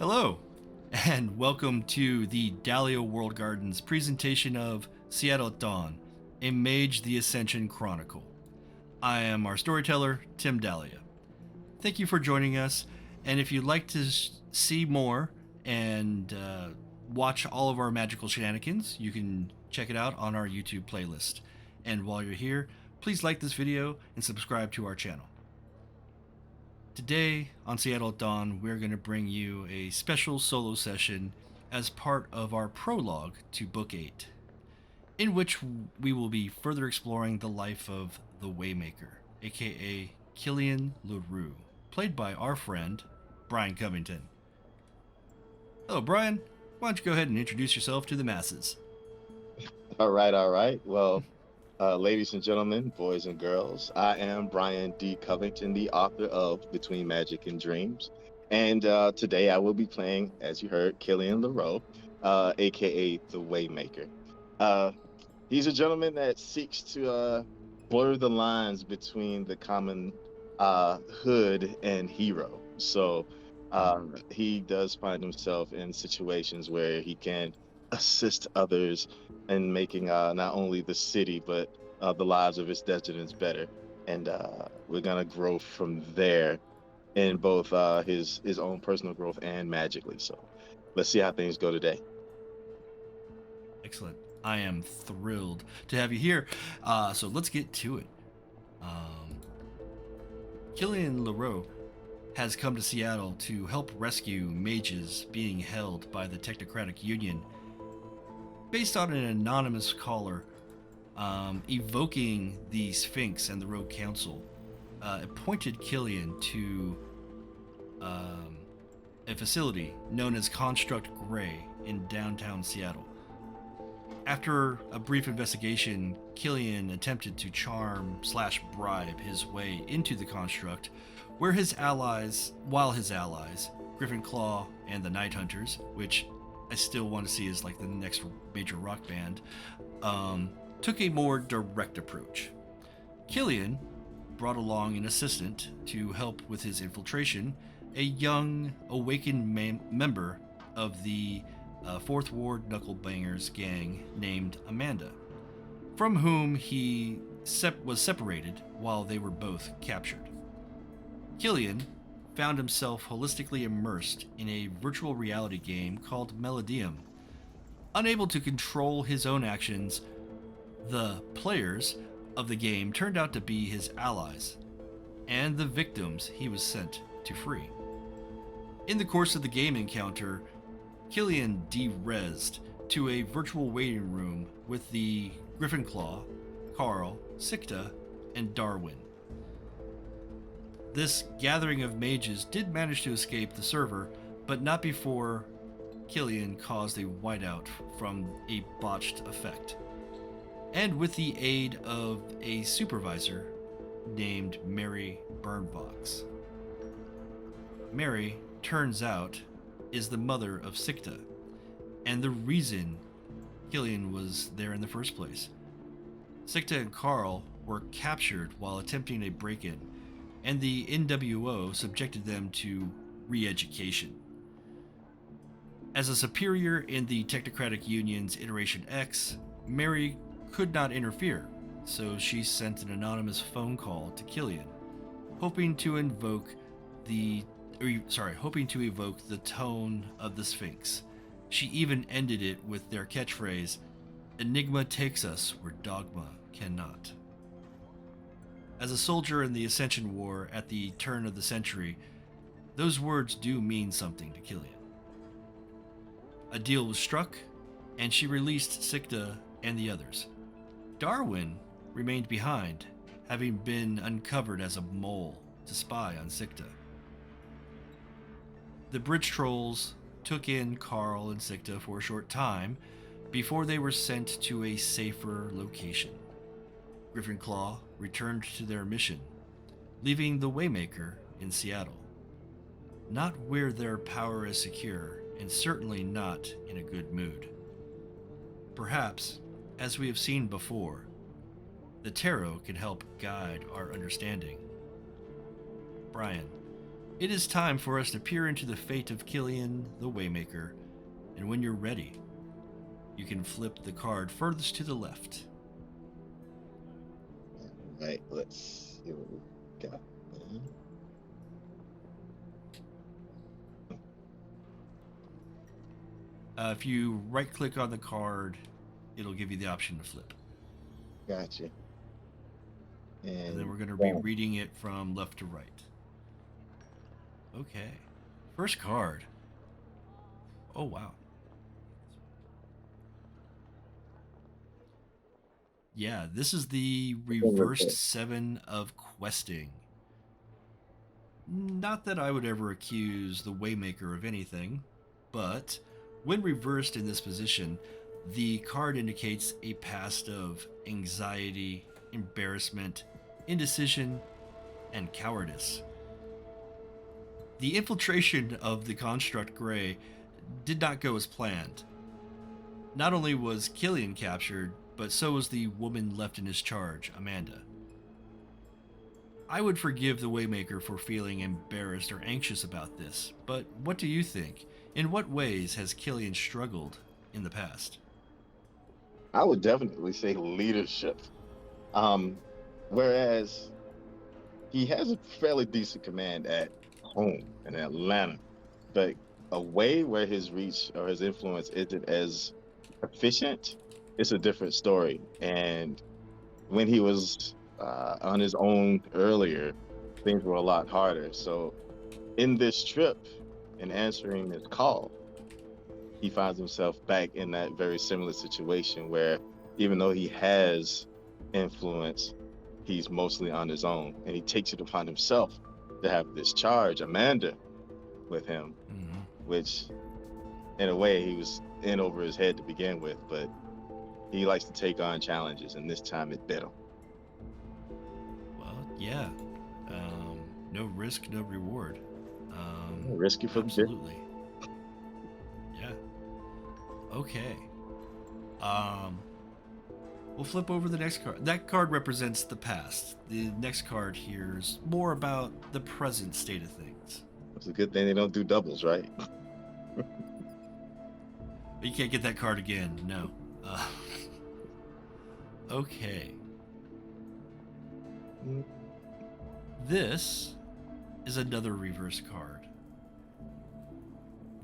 Hello, and welcome to the Dahlia World Gardens presentation of Seattle at Dawn, a Mage the Ascension Chronicle. I am our storyteller, Tim Dahlia. Thank you for joining us, and if you'd like to see more and watch all of our magical shenanigans, you can check it out on our YouTube playlist. And while you're here, please like this video and subscribe to our channel. Today on Seattle at Dawn, we're going to bring you a special solo session as part of our prologue to Book 8, in which we will be further exploring the life of the Waymaker, aka Killian LeRoux, played by our friend, Bryan Covington. Hello, Bryan. Why don't you go ahead and introduce yourself to the masses? All right. Well, ladies and gentlemen, boys and girls, I am Bryan D. Covington, the author of Between Magic and Dreams. And today I will be playing, as you heard, Killian LeRoux, aka the Waymaker. He's a gentleman that seeks to blur the lines between the common hood and hero. So he does find himself in situations where he can assist others in making not only the city but the lives of its residents better. And we're gonna grow from there in both his own personal growth and magically. So let's see how things go today. Excellent. I am thrilled to have you here. So let's get to it. Killian LeRoux has come to Seattle to help rescue mages being held by the Technocratic Union, based on an anonymous caller evoking the Sphinx and the Rogue Council. Appointed Killian to a facility known as Construct Gray in downtown Seattle. After a brief investigation, Killian attempted to charm/bribe his way into the construct, while his allies, Griffin Claw and the Night Hunters, which I still want to see as like the next major rock band, took a more direct approach. Killian brought along an assistant to help with his infiltration, a young, awakened member of the 4th Ward Knucklebangers gang named Amanda, from whom he was separated while they were both captured. Killian found himself holistically immersed in a virtual reality game called Melodium. Unable to control his own actions, the players of the game turned out to be his allies and the victims he was sent to free. In the course of the game encounter, Killian de-rezzed to a virtual waiting room with the Griffin Claw, Carl, Sikta, and Darwin. This gathering of mages did manage to escape the server, but not before Killian caused a whiteout from a botched effect, and with the aid of a supervisor named Mary Burnbox. Mary, turns out, is the mother of Sikta, and the reason Killian was there in the first place. Sikta and Carl were captured while attempting a break-in, and the NWO subjected them to re-education. As a superior in the Technocratic Union's Iteration X, Mary could not interfere, so she sent an anonymous phone call to Killian, hoping to evoke the tone of the Sphinx. She even ended it with their catchphrase, "Enigma takes us where dogma cannot." As a soldier in the Ascension War at the turn of the century, those words do mean something to Killian. A deal was struck, and she released Sikta and the others. Darwin remained behind, having been uncovered as a mole to spy on Sikta. The bridge trolls took in Carl and Sikta for a short time before they were sent to a safer location. Griffin Claw returned to their mission, leaving the Waymaker in Seattle. Not where their power is secure, and certainly not in a good mood. Perhaps, as we have seen before, the tarot can help guide our understanding. Bryan, It is time for us to peer into the fate of Killian the Waymaker, and when you're ready, you can flip the card furthest to the left. All right, let's see what we got. If you right click on the card, it'll give you the option to flip. Gotcha. And then we're going to be reading it from left to right. Okay. First card. Oh, wow. Yeah, this is the reversed 7 of questing. Not that I would ever accuse the Waymaker of anything, but when reversed in this position, the card indicates a past of anxiety, embarrassment, indecision, and cowardice. The infiltration of the construct Gray did not go as planned. Not only was Killian captured, but so was the woman left in his charge, Amanda. I would forgive the Waymaker for feeling embarrassed or anxious about this, but what do you think? In what ways has Killian struggled in the past? I would definitely say leadership. Whereas he has a fairly decent command at home in Atlanta, but away where his reach or his influence isn't as efficient, it's a different story. And when he was on his own earlier, things were a lot harder. So in this trip and answering this call, he finds himself back in that very similar situation where even though he has influence, he's mostly on his own. And he takes it upon himself to have this charge, Amanda, with him, which in a way he was in over his head to begin with, but he likes to take on challenges, and this time it bit him. Well, yeah. No risk, no reward. Risky for absolutely. Yeah. Okay. We'll flip over the next card. That card represents the past. The next card here is more about the present state of things. It's a good thing they don't do doubles, right? But you can't get that card again. No. Okay. This is another reverse card.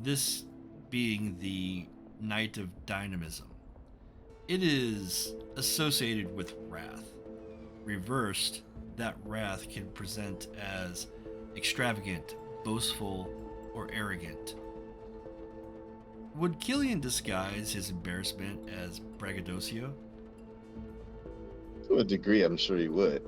This being the Knight of Dynamism. It is associated with wrath. Reversed, that wrath can present as extravagant, boastful, or arrogant. Would Killian disguise his embarrassment as braggadocio? To a degree, I'm sure he would.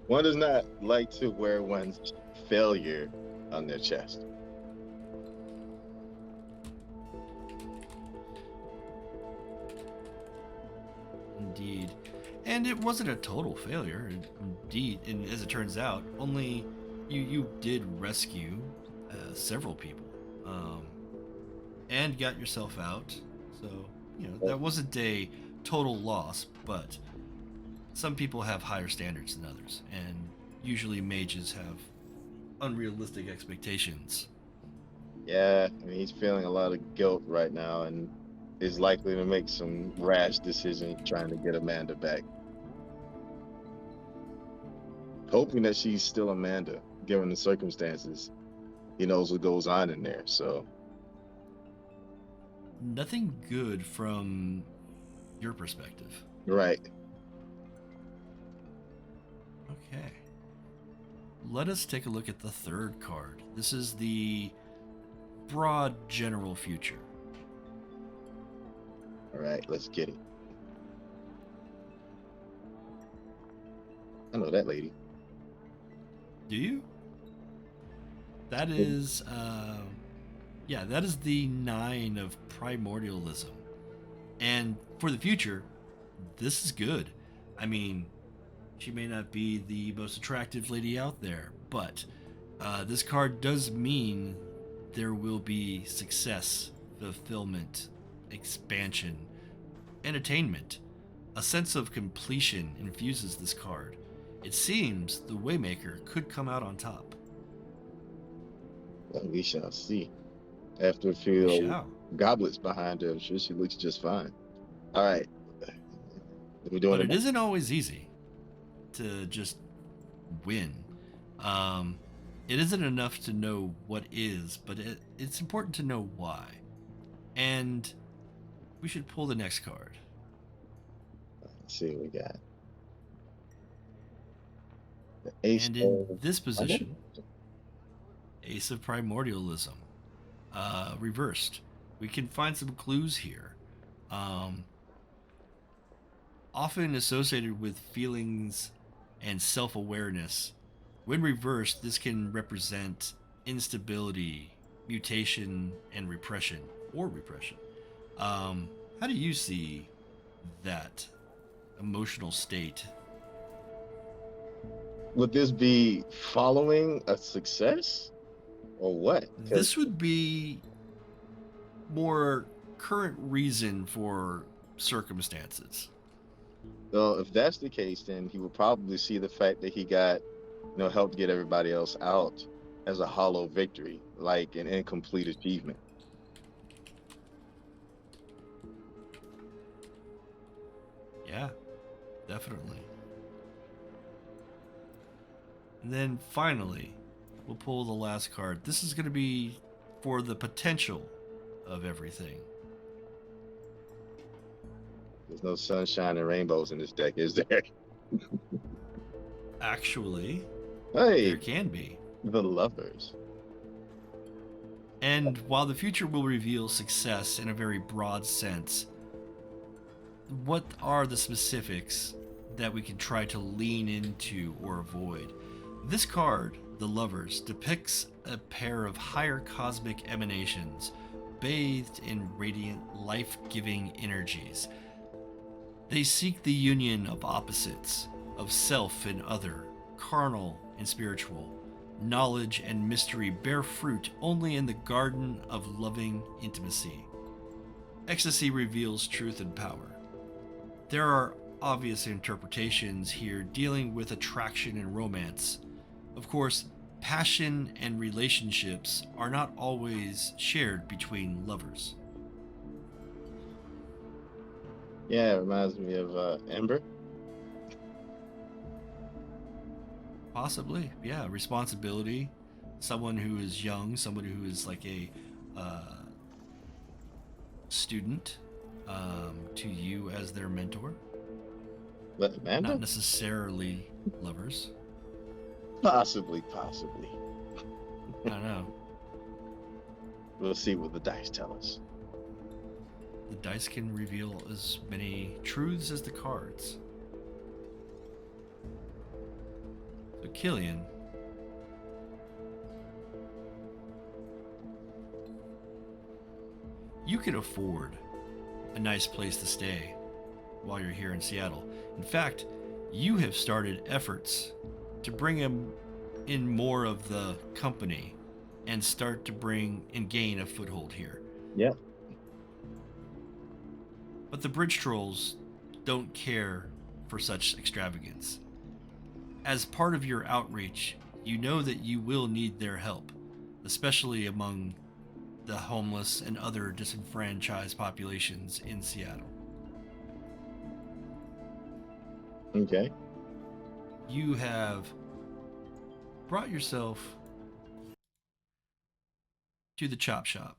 One does not like to wear one's failure on their chest. Indeed. And it wasn't a total failure. Indeed, and as it turns out, only you did rescue several people. And got yourself out. So, that wasn't a total loss, but some people have higher standards than others, and usually mages have unrealistic expectations. Yeah, I mean, he's feeling a lot of guilt right now and is likely to make some rash decisions trying to get Amanda back. Hoping that she's still Amanda, given the circumstances. He knows what goes on in there, so. Nothing good from your perspective. Right. Okay. Let us take a look at the third card. This is the broad general future. All right, let's get it. I know that lady. Do you? That is, that is the 9 of primordialism. And for the future, this is good. I mean, she may not be the most attractive lady out there, but this card does mean there will be success, fulfillment, expansion, and attainment. A sense of completion infuses this card. It seems the Waymaker could come out on top. Well, we shall see. After a We few shall. goblets behind her, I'm sure she looks just fine. All right. We're doing But it. it isn't always easy to just win. Um, it isn't enough to know what is, but it's important to know why. And we should pull the next card. Let's see what we got. The Ace And in of this position, Ace of Primordialism, reversed. We can find some clues here. Um, Often associated with feelings and self awareness. When reversed, this can represent instability, mutation, and repression, or repression. How do you see that emotional state? Would this be following a success or what? This would be more current reason for circumstances. Well, if that's the case, then he would probably see the fact that he got, helped get everybody else out as a hollow victory, like an incomplete achievement. Yeah, definitely. And then finally, we'll pull the last card. This is going to be for the potential of everything. There's no sunshine and rainbows in this deck, is there? Actually, Hey, there can be. the lovers. And while the future will reveal success in a very broad sense, what are the specifics that we can try to lean into or avoid? This card, the Lovers, depicts a pair of higher cosmic emanations bathed in radiant, life-giving energies. They seek the union of opposites, of self and other, carnal and spiritual. Knowledge and mystery bear fruit only in the garden of loving intimacy. Ecstasy reveals truth and power. There are obvious interpretations here dealing with attraction and romance. Of course, passion and relationships are not always shared between lovers. Yeah, it reminds me of Ember. Possibly, yeah. Responsibility. Someone who is young, someone who is like a student to you as their mentor. But Amanda? Not necessarily lovers. Possibly. I don't know. We'll see what the dice tell us. The dice can reveal as many truths as the cards. So, Killian, you can afford a nice place to stay while you're here in Seattle. In fact, you have started efforts to bring him in more of the company and start to bring and gain a foothold here. Yeah. But the bridge trolls don't care for such extravagance. As part of your outreach, you know that you will need their help, especially among the homeless and other disenfranchised populations in Seattle. Okay. You have brought yourself to the chop shop.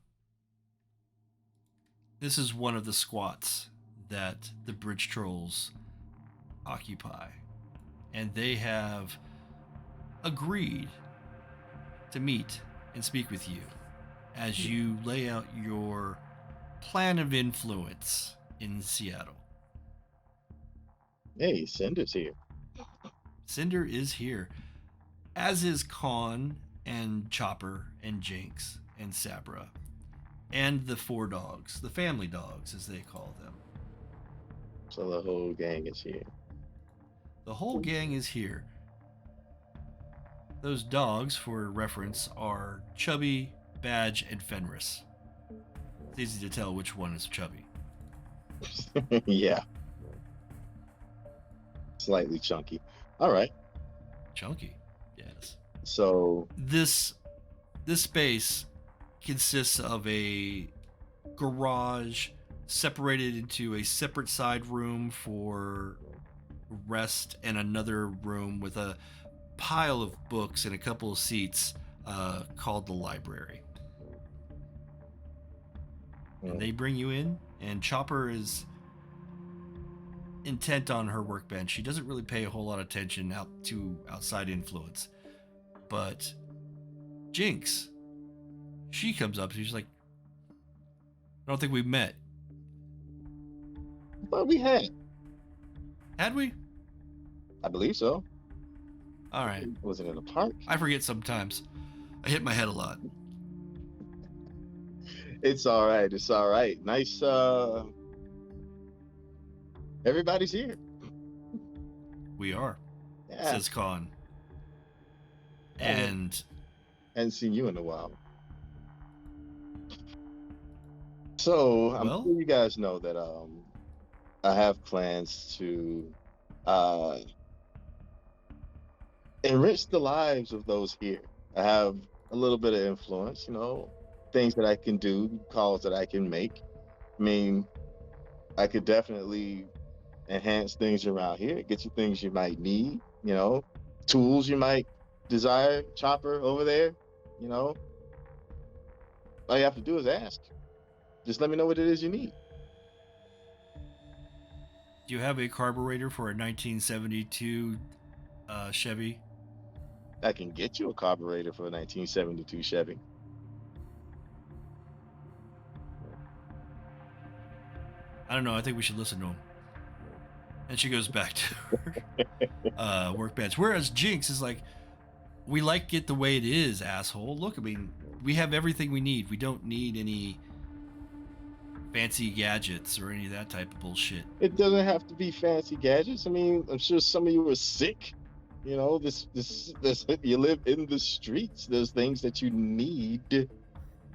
This is one of the squats that the bridge trolls occupy, and they have agreed to meet and speak with you as you lay out your plan of influence in Seattle. Hey, Cinder's here. Cinder is here, as is Con and Chopper and Jinx and Sabra, and the four dogs, the family dogs as they call them. So the whole gang is here. The whole gang is here. Those dogs, for reference, are Chubby, Badge, and Fenris. It's easy to tell which one is Chubby. Yeah. Slightly chunky. All right. Chunky. Yes. So This space consists of a garage separated into a separate side room for rest and another room with a pile of books and a couple of seats called the library. And they bring you in, and Chopper is intent on her workbench. She doesn't really pay a whole lot of attention to outside influence. But Jinx, she comes up, she's like, I don't think we've met. but we had. Had we? I believe so. All right. Was it in the park? I forget sometimes. I hit my head a lot. It's all right. It's all right. Nice. Everybody's here. We are, Yeah. says Khan. And hadn't seen you in a while. So I'm sure you guys know that I have plans to enrich the lives of those here. I have a little bit of influence, you know, things that I can do, calls that I can make. I mean, I could definitely enhance things around here, get you things you might need, you know, tools you might desire. Chopper over there, you know, all you have to do is ask. Just let me know what it is you need. Do you have a carburetor for a 1972 Chevy? I can get you a carburetor for a 1972 Chevy. I don't know. I think we should listen to him. And she goes back to her workbench. Whereas Jinx is like, we like it the way it is, asshole. Look, I mean, we have everything we need. We don't need any fancy gadgets or any of that type of bullshit. It doesn't have to be fancy gadgets. I mean, I'm sure some of you are sick. You know, this you live in the streets. There's things that you need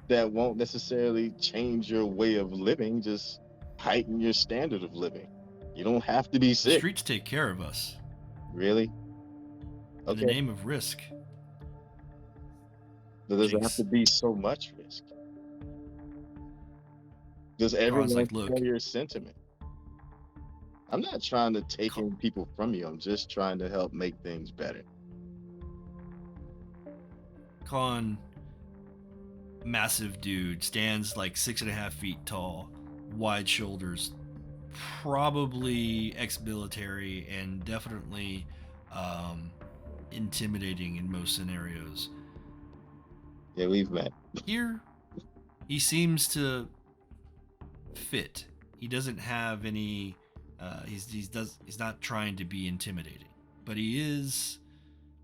that won't necessarily change your way of living, just heighten your standard of living. You don't have to be sick. The streets take care of us. Really? Okay. In the name of risk. There doesn't have to be so much risk. Does everyone share your sentiment? I'm not trying to take in people from you. I'm just trying to help make things better. Khan, massive dude, stands like 6.5 feet tall, wide shoulders, probably ex-military and definitely intimidating in most scenarios. Yeah, we've met. Here, he seems to fit. He doesn't have any. He's not trying to be intimidating, but he is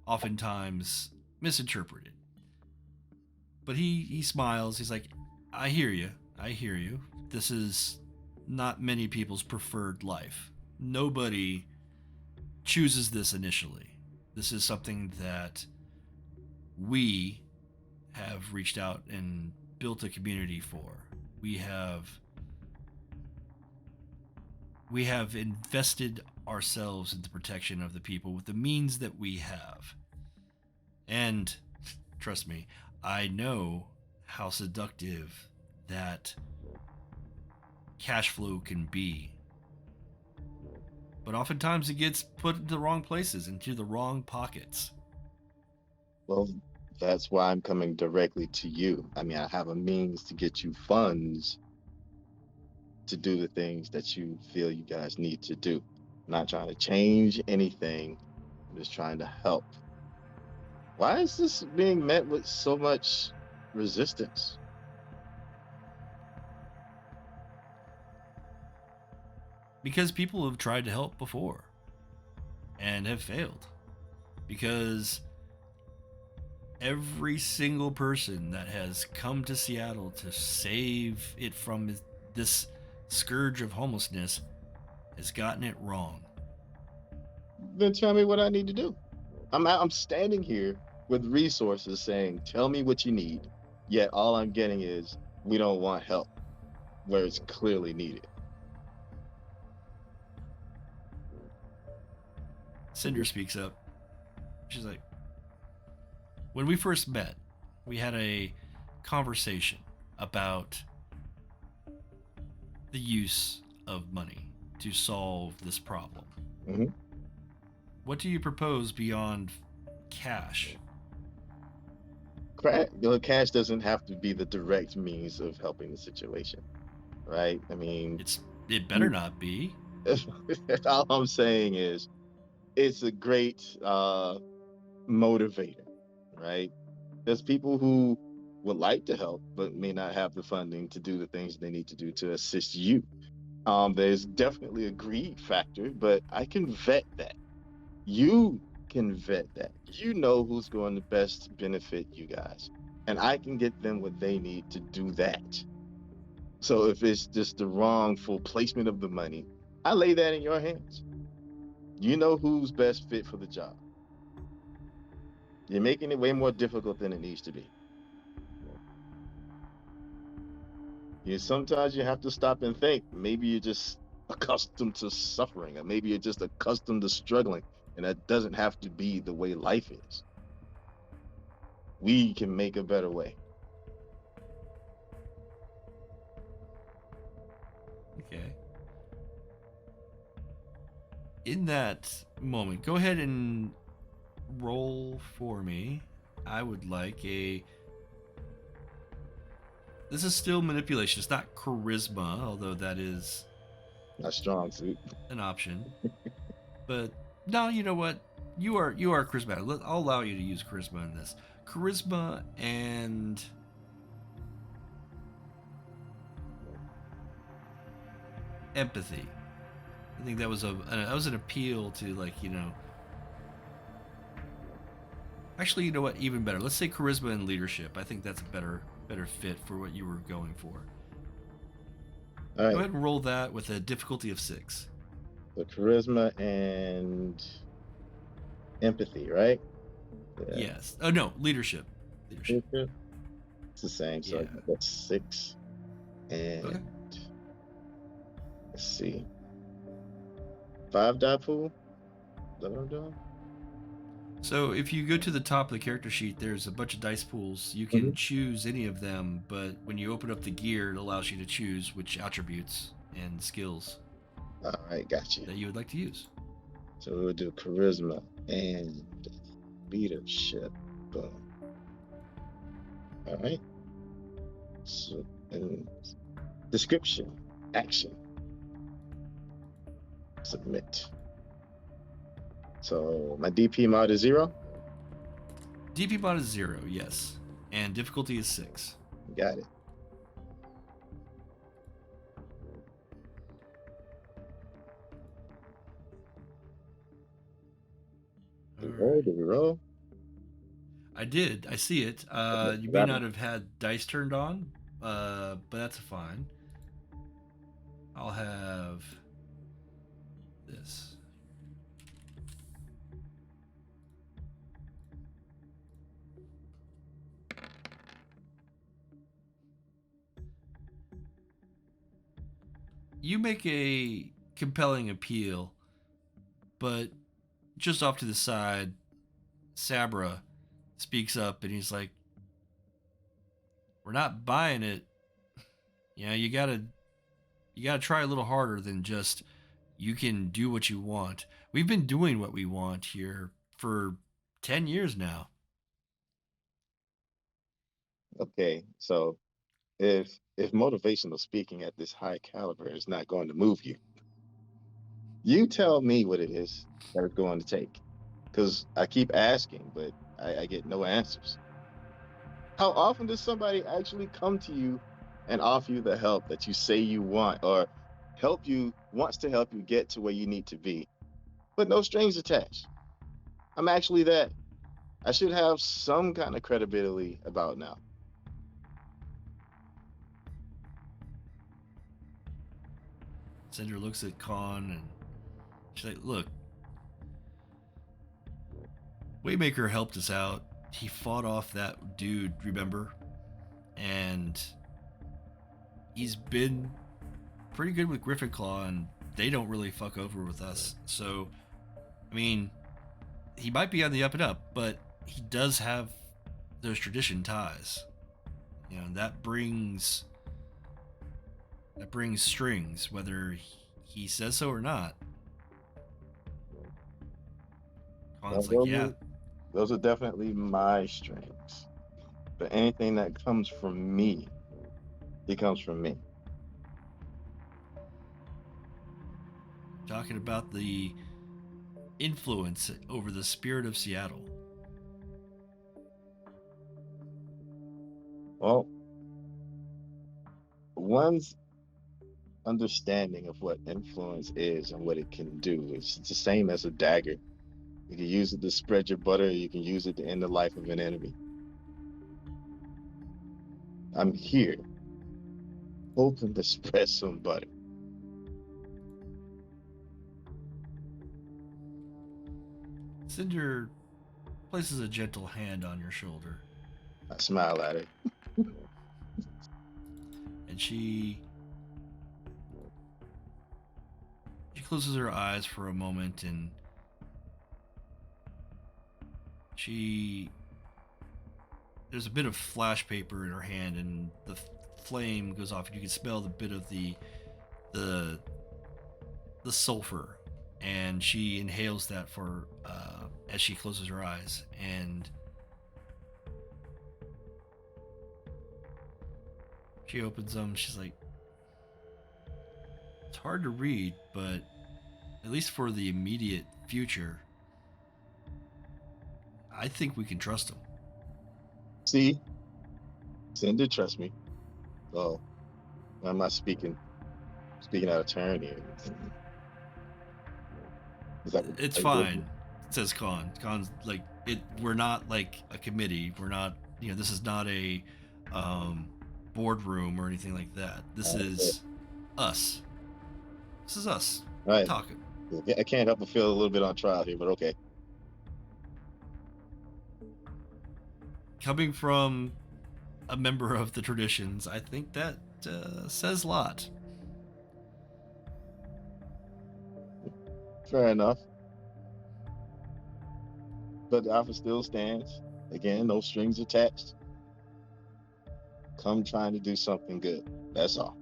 oftentimes misinterpreted. But he smiles. He's like, I hear you. This is not many people's preferred life. Nobody chooses this initially. This is something that we have reached out and built a community for. We have invested ourselves in the protection of the people with the means that we have. And trust me, I know how seductive that cash flow can be. But oftentimes it gets put into the wrong places, into the wrong pockets. Well, that's why I'm coming directly to you. I mean, I have a means to get you funds to do the things that you feel you guys need to do. I'm not trying to change anything. I'm just trying to help. Why is this being met with so much resistance? Because people have tried to help before and have failed. Because every single person that has come to Seattle to save it from this scourge of homelessness has gotten it wrong. Then tell me what I need to do. I'm standing here with resources saying, tell me what you need. Yet all I'm getting is, we don't want help where it's clearly needed. Cinder speaks up. She's like, when we first met, we had a conversation about the use of money to solve this problem. Hmm. What do you propose beyond cash? Cash doesn't have to be the direct means of helping the situation, right? I mean, It better you, not be. all I'm saying is it's a great motivator, right? There's people who would like to help but may not have the funding to do the things they need to do to assist you. There's definitely a greed factor, but I can vet that. You can vet that. You know who's going to best benefit you guys, and I can get them what they need to do that. So if it's just the wrongful placement of the money, I lay that in your hands. You know who's best fit for the job. You're making it way more difficult than it needs to be. Sometimes you have to stop and think. Maybe you're just accustomed to suffering, or maybe you're just accustomed to struggling, and that doesn't have to be the way life is. We can make a better way. Okay. In that moment, go ahead and roll for me. I would like a. This is still manipulation. It's not charisma, although that is Not strong suit. an option. But no, you know what? You are charismatic. I'll allow you to use charisma in this. Charisma and empathy. I think that was an appeal to, like, you know. Actually, you know what? Even better. Let's say charisma and leadership. I think that's a better fit for what you were going for. All Go right. ahead and roll that with a difficulty of 6. So charisma and empathy, right? Yeah. Yes. Oh no, leadership. Leadership. It's the same. So Yeah. that's 6. And Okay. let's see. 5 die pool? Is that what I'm doing? So if you go to the top of the character sheet, there's a bunch of dice pools. You Hmm. can choose any of them, but when you open up the gear, it allows you to choose which attributes and skills All right, got you. that you would like to use. So we'll do charisma and leadership. Boom. All right. So, and description, action, submit. So my DP mod is 0. DP mod is 0, yes, and difficulty is 6. Got it. All Roll, right. do we roll? I did. I see it. Okay, You may got it. not have had dice turned on, but that's fine. I'll have this. You make a compelling appeal, but just off to the side, Sabra speaks up and he's like, "We're not buying it. You know, you gotta try a little harder than just you can do what you want. We've been doing what we want here for 10 years now." Okay, so if motivational speaking at this high caliber is not going to move you, you tell me what it is that it's going to take. Because I keep asking, but I get no answers. How often does somebody actually come to you and offer you the help that you say you want, or wants to help you get to where you need to be, but no strings attached? I'm actually that. I should have some kind of credibility about now. Cinder looks at Khan and she's like, "Look, Waymaker helped us out. He fought off that dude, remember? And he's been pretty good with Griffin Claw, and they don't really fuck over with us. So, I mean, he might be on the up and up, but he does have those tradition ties. That brings strings, whether he says so or not. Khan's like, yeah. Those are definitely my strengths. But anything that comes from me, it comes from me. Talking about the influence over the spirit of Seattle. Well, one's understanding of what influence is and what it can do is the same as a dagger. You can use it to spread your butter, you can use it to end the life of an enemy. I'm here, hoping to spread some butter. Cinder places a gentle hand on your shoulder. I smile at her. And she closes her eyes for a moment, and there's a bit of flash paper in her hand, and the flame goes off, and you can smell the bit of the sulfur, and she inhales that for as she closes her eyes, and she opens them. She's like, it's hard to read, but at least for the immediate future, I think we can trust him. See, Cinder trusts me. Oh, I'm not speaking out of turn here. It's fine, says Khan. Khan's like, we're not like a committee. We're not, this is not a boardroom or anything like that. This is us. This is us talking. I can't help but feel a little bit on trial here, but okay. Coming from a member of the traditions, I think that says a lot. Fair enough. But the offer still stands. Again, no strings attached. Come trying to do something good. That's all.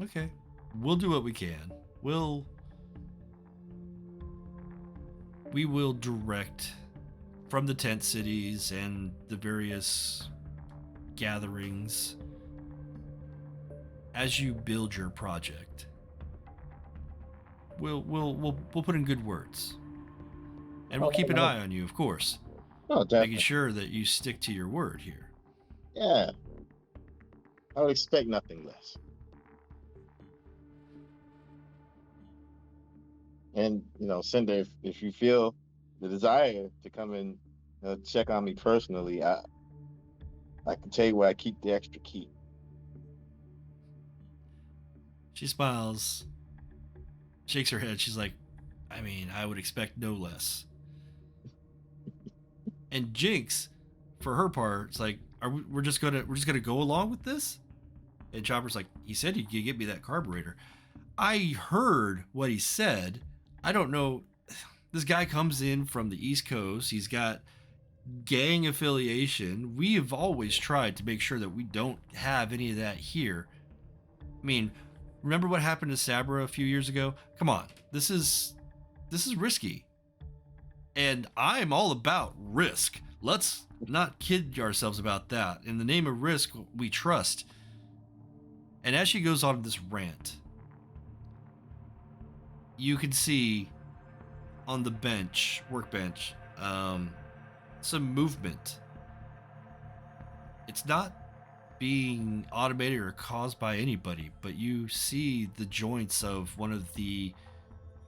Okay. We'll do what we can. We will direct from the tent cities and the various gatherings as you build your project. We'll put in good words, and we'll keep an eye on you, of course. Oh, definitely. Making sure that you stick to your word here. Yeah, I would expect nothing less. And Cinder, if you feel the desire to come and check on me personally, I can tell you where I keep the extra key. She smiles, shakes her head. She's like, I mean, I would expect no less. And Jinx, for her part, it's like, we're just gonna go along with this? And Chopper's like, he said he'd get me that carburetor. I heard what he said. I don't know. This guy comes in from the East Coast. He's got gang affiliation. We have always tried to make sure that we don't have any of that here. I mean, remember what happened to Sabra a few years ago? Come on. This is risky. And I'm all about risk. Let's not kid ourselves about that. In the name of risk, we trust. And as she goes on this rant, you can see on the workbench, some movement. It's not being automated or caused by anybody, but you see the joints of one of the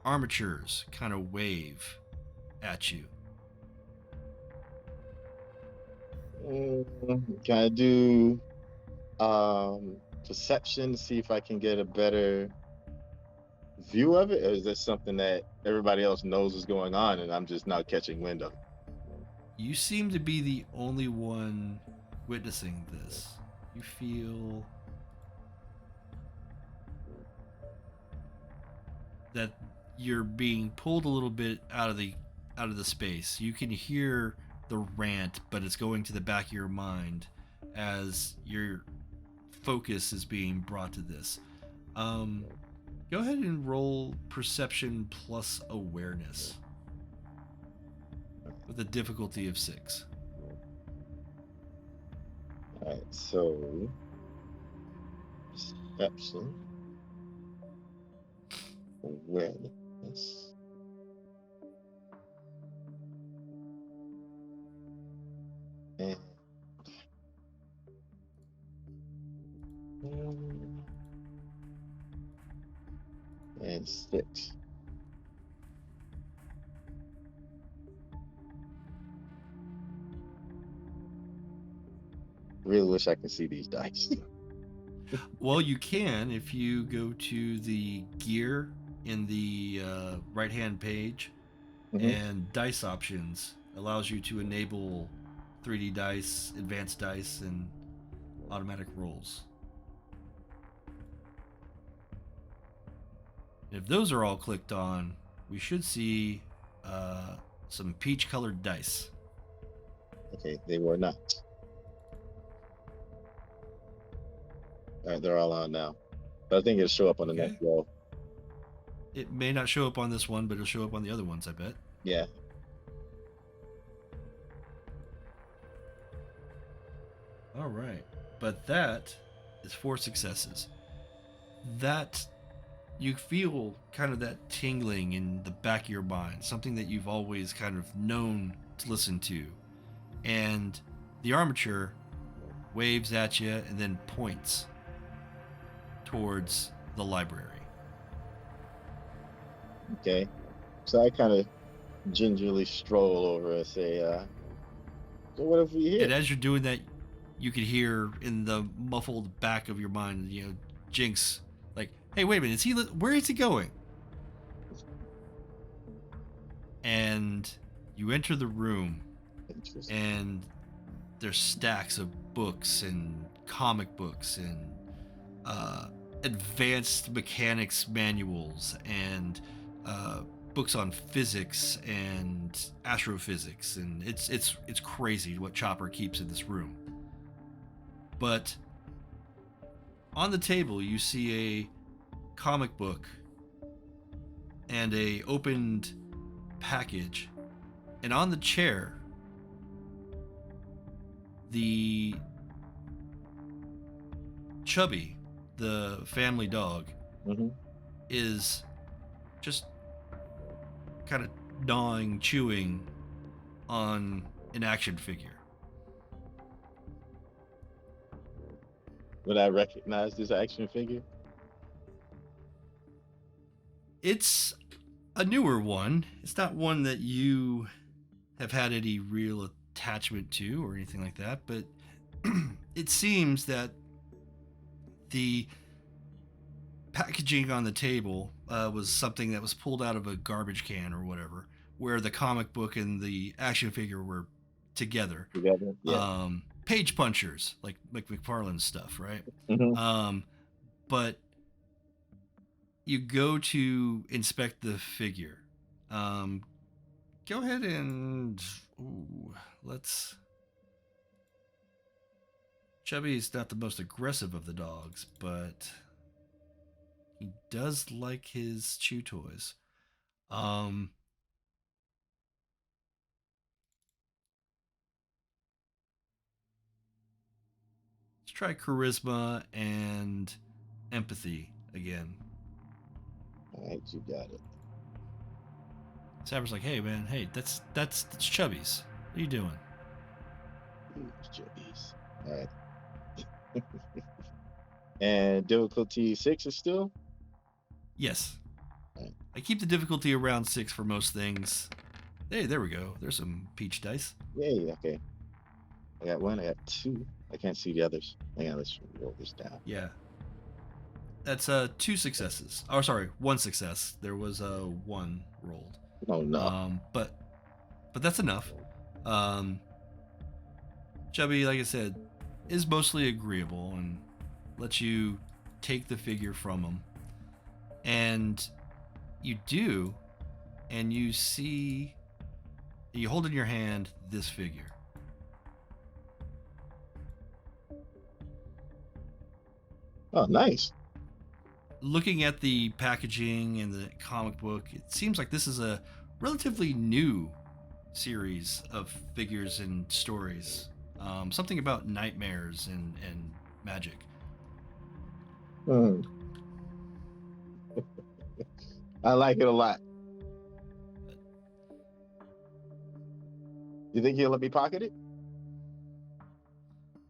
armatures kind of wave at you. Can I do perception to see if I can get a better view of it, or is this something that everybody else knows is going on and I'm just not catching wind of it? You seem to be the only one witnessing this. You feel that you're being pulled a little bit out of the space. You can hear the rant, but it's going to the back of your mind as your focus is being brought to this. Um, Go ahead and roll perception plus awareness with a difficulty of 6. All right, so perception, awareness. And and 6. Really wish I could see these dice. Well, you can if you go to the gear in the right hand page, and dice options allows you to enable 3D dice, advanced dice, and automatic rolls. If those are all clicked on, we should see some peach colored dice. Okay, they were not. All right, they're all on now. But I think it'll show up on the Okay. next roll. It may not show up on this one, but it'll show up on the other ones, I bet. Yeah. All right. But that is 4 successes. That you feel kind of that tingling in the back of your mind, something that you've always kind of known to listen to. And the armature waves at you and then points towards the library. Okay. So I kind of gingerly stroll over and say, so what if we hear? And as you're doing that, you could hear in the muffled back of your mind, Jinx, like, hey, wait a minute, where is he going? And you enter the room, and there's stacks of books and comic books and advanced mechanics manuals and books on physics and astrophysics, and it's crazy what Chopper keeps in this room. But on the table, you see a comic book and a opened package, and on the chair, the Chubby, the family dog, is just kind of gnawing, chewing on an action figure. Would I recognize this action figure? It's a newer one. It's not one that you have had any real attachment to or anything like that, but it seems that the packaging on the table was something that was pulled out of a garbage can or whatever, where the comic book and the action figure were together. Yeah. Page punchers, like McFarlane's stuff, right? But you go to inspect the figure. Go ahead and let's. Chubby's not the most aggressive of the dogs, but he does like his chew toys. Let's try charisma and empathy again. All right, you got it. Saber's like, hey man, hey, that's Chubby's. What are you doing? Chubby's. All right. And difficulty 6 is still? Yes. Right. I keep the difficulty around 6 for most things. Hey, there we go. There's some peach dice. Yay, okay. I got 1, I got 2. I can't see the others. Hang on, let's roll this down. Yeah. That's 2 successes. Oh, sorry, 1 success. There was 1 rolled. Oh no. But that's enough. Chubby, like I said, is mostly agreeable and lets you take the figure from him. And You do, and you see, you hold in your hand this figure. Oh, nice. Looking at the packaging and the comic book, it seems like this is a relatively new series of figures and stories. Something about nightmares and magic. Hmm. I like it a lot. You think he'll let me pocket it?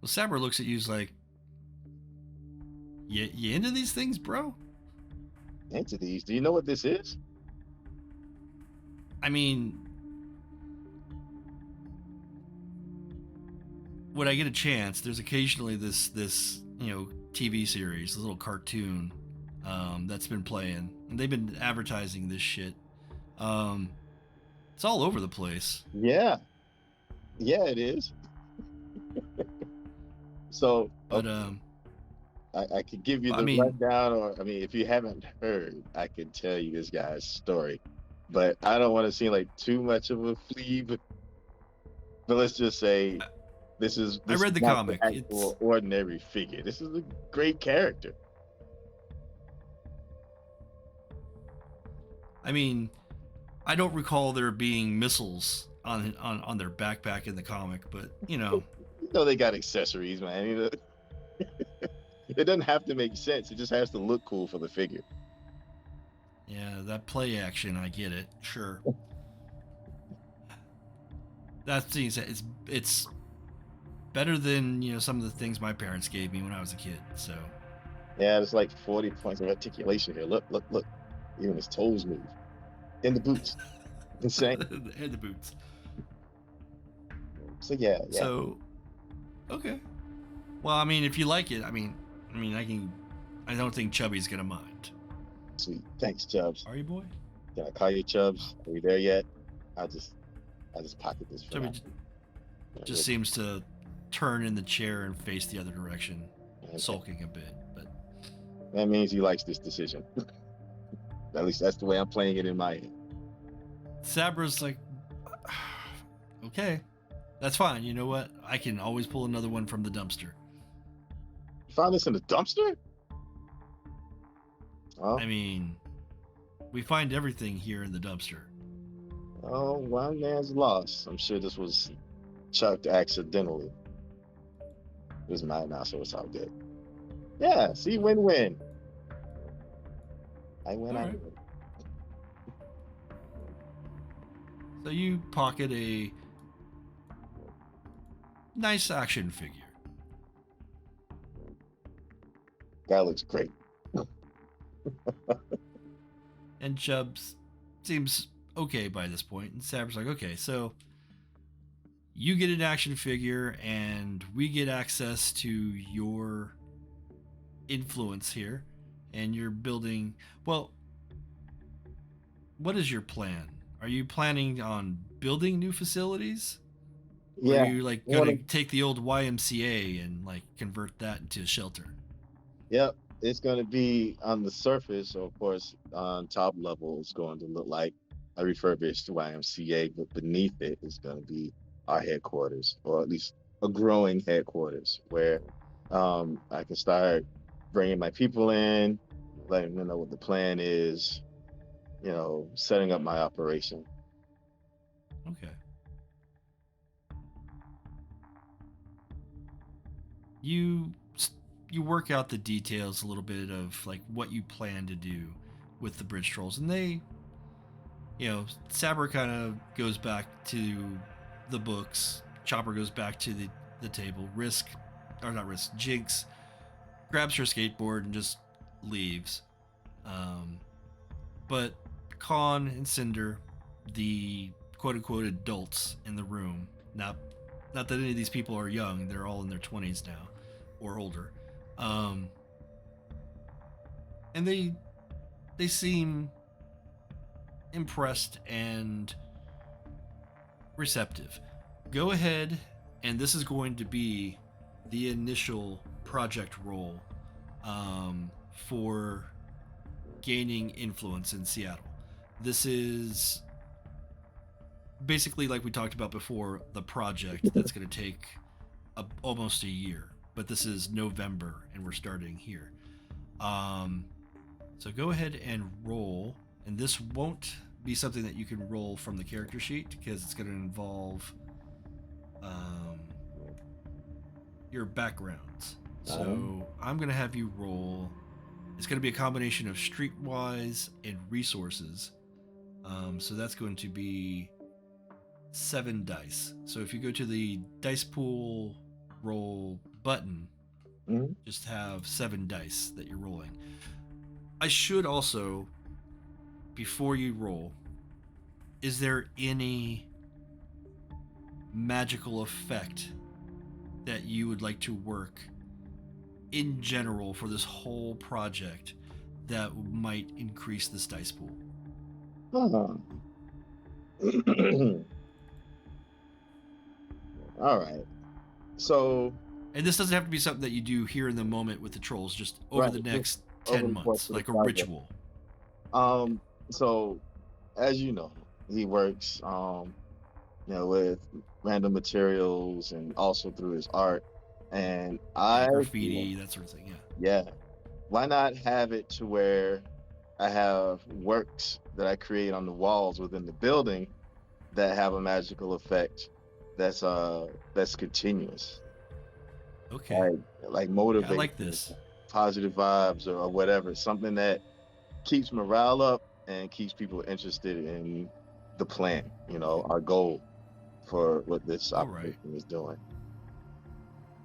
Well, Saber looks at you like, you into these things, bro? Into these. Do you know what this is? I mean, when I get a chance, there's occasionally this TV series, this little cartoon that's been playing, and they've been advertising this shit. It's all over the place. Yeah. Yeah, it is. So, But okay, I could give you I the mean, rundown, or I mean, if you haven't heard, I could tell you this guy's story. But I don't want to seem like too much of a flea. But let's just say I this is read the not the comic. actual ordinary figure. This is a great character. I mean, I don't recall there being missiles on their backpack in the comic, but You know they got accessories, man. It doesn't have to make sense. It just has to look cool for the figure. yeah, that play action, I get it. Sure. That thing it's better than some of the things my parents gave me when I was a kid. So Yeah, it's like 40 points of articulation here. Look, look, look. Even his toes move. In the boots. Insane. and the boots. So yeah, yeah. So okay. Well, I mean, if you like it, I don't think Chubby's gonna mind. Sweet. Thanks, Chubbs. Are you, boy? Can I call you Chubbs? Are we there yet? I'll just pocket this for Chubby now. just seems to turn in the chair and face the other direction, Okay. sulking a bit. But That means he likes this decision. At least that's the way I'm playing it in my head. Sabra's like, okay, that's fine. You know what? I can always pull another one from the dumpster. You found this in the dumpster? Oh, I mean, we find everything here in the dumpster. oh, one man's lost. I'm sure this was chucked accidentally. It was mine now, so it's all good. Yeah, see, win-win. I win, All I right. win. So you pocket a nice action figure. Guy looks great. And Chubbs seems okay by this point. And Sabra's like, okay, so you get an action figure and we get access to your influence here. And you're building, well, what is your plan? Are you planning on building new facilities? Or Yeah. are you like gonna take the old YMCA and like convert that into a shelter? Yep. It's going to be on the surface, of course, on top level, it's going to look like a refurbished YMCA, but beneath it is going to be our headquarters, or at least a growing headquarters where I can start bringing my people in, letting them know what the plan is, setting up my operation. Okay. You you work out the details a little bit of like what you plan to do with the bridge trolls, and they, Saber kind of goes back to the books. Chopper goes back to the table. Jinx grabs her skateboard and just leaves. But Khan and Cinder, the quote unquote adults in the room, not that any of these people are young, they're all in their 20s now or older. And they seem impressed and receptive. Go ahead, and this is going to be the initial project role for gaining influence in Seattle. This is basically, like we talked about before, the project that's going to take almost a year. But this is November, and we're starting here. Um, so go ahead and roll, and this won't be something that you can roll from the character sheet because it's going to involve um, your backgrounds. So I'm going to have you roll. It's going to be a combination of streetwise and resources. So that's going to be 7 dice. So if you go to the dice pool roll button, just have 7 dice that you're rolling. I should also, before you roll, is there any magical effect that you would like to work in general for this whole project that might increase this dice pool? All right. So, and this doesn't have to be something that you do here in the moment with the trolls, just over the next 10 months, like a ritual. So as you know, he works, with random materials and also through his art. And graffiti, that sort of thing. Yeah. Why not have it to where I have works that I create on the walls within the building that have a magical effect that's continuous. Okay. Like motivate. I like this. Positive vibes or whatever. Something that keeps morale up and keeps people interested in the plan, our goal for what this operation is doing.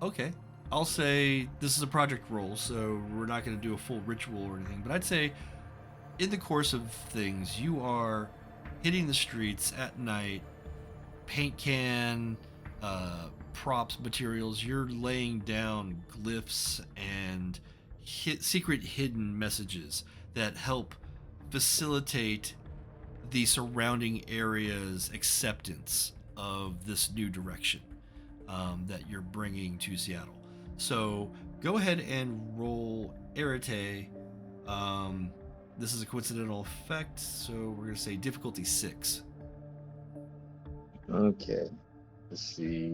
Okay. I'll say this is a project roll, so we're not going to do a full ritual or anything, but I'd say in the course of things, you are hitting the streets at night, paint can, props, materials, you're laying down glyphs and secret hidden messages that help facilitate the surrounding area's acceptance of this new direction that you're bringing to Seattle. So go ahead and roll Arete. This is a coincidental effect, so we're going to say difficulty 6. Okay. Let's see.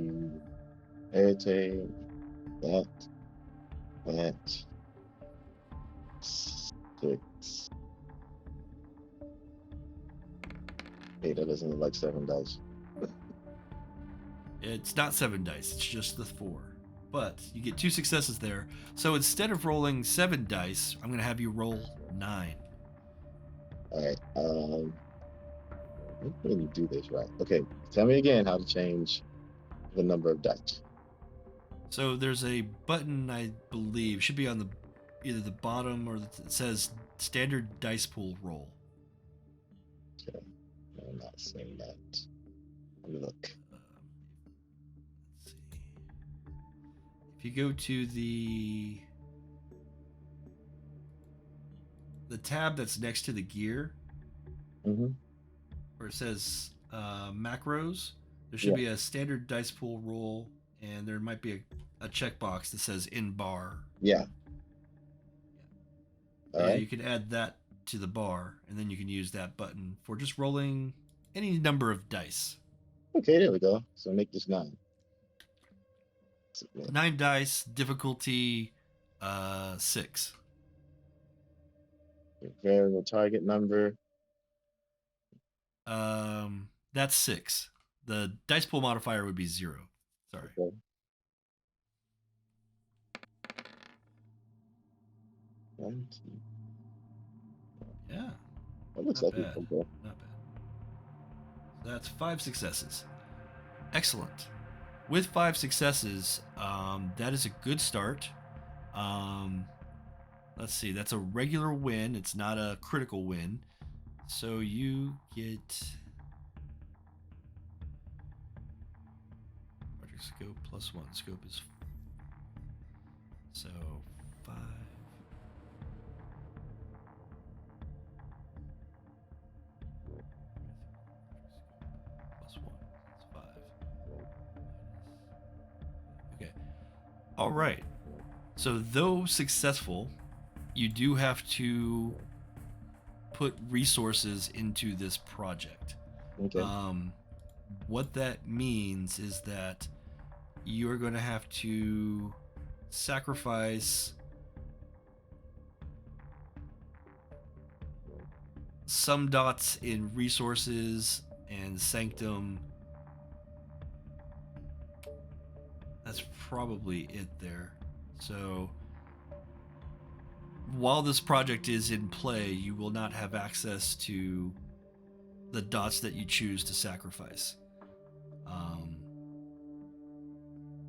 Arete, that 6. Hey, that doesn't look like 7 dice. It's not 7 dice, it's just the 4. But you get 2 successes there. So instead of rolling 7 dice, I'm going to have you roll 9. All right. Let me do this right. Okay. Tell me again how to change the number of dice. So there's a button, I believe, should be on either the bottom or it says standard dice pool roll. Okay. I'm not saying that. Let me look. Let's see. If you go to the tab that's next to the gear, where it says macros, there should be a standard dice pool roll, and there might be a checkbox that says in bar. Yeah. You can add that to the bar, and then you can use that button for just rolling any number of dice. Okay, there we go. So make this 9. 9 dice, difficulty 6. Variable target number. That's 6. The dice pool modifier would be 0. Sorry. Okay. Yeah. That looks like bad. Not bad. So that's 5 successes. Excellent. With 5 successes, that is a good start. Let's see. That's a regular win. It's not a critical win. So you get project scope +1. Scope is so 5. +1. That's 5. Okay. All right. So though successful, you do have to put resources into this project. Okay. What that means is that you're going to have to sacrifice some dots in resources and sanctum. That's probably it there. So while this project is in play, you will not have access to the dots that you choose to sacrifice.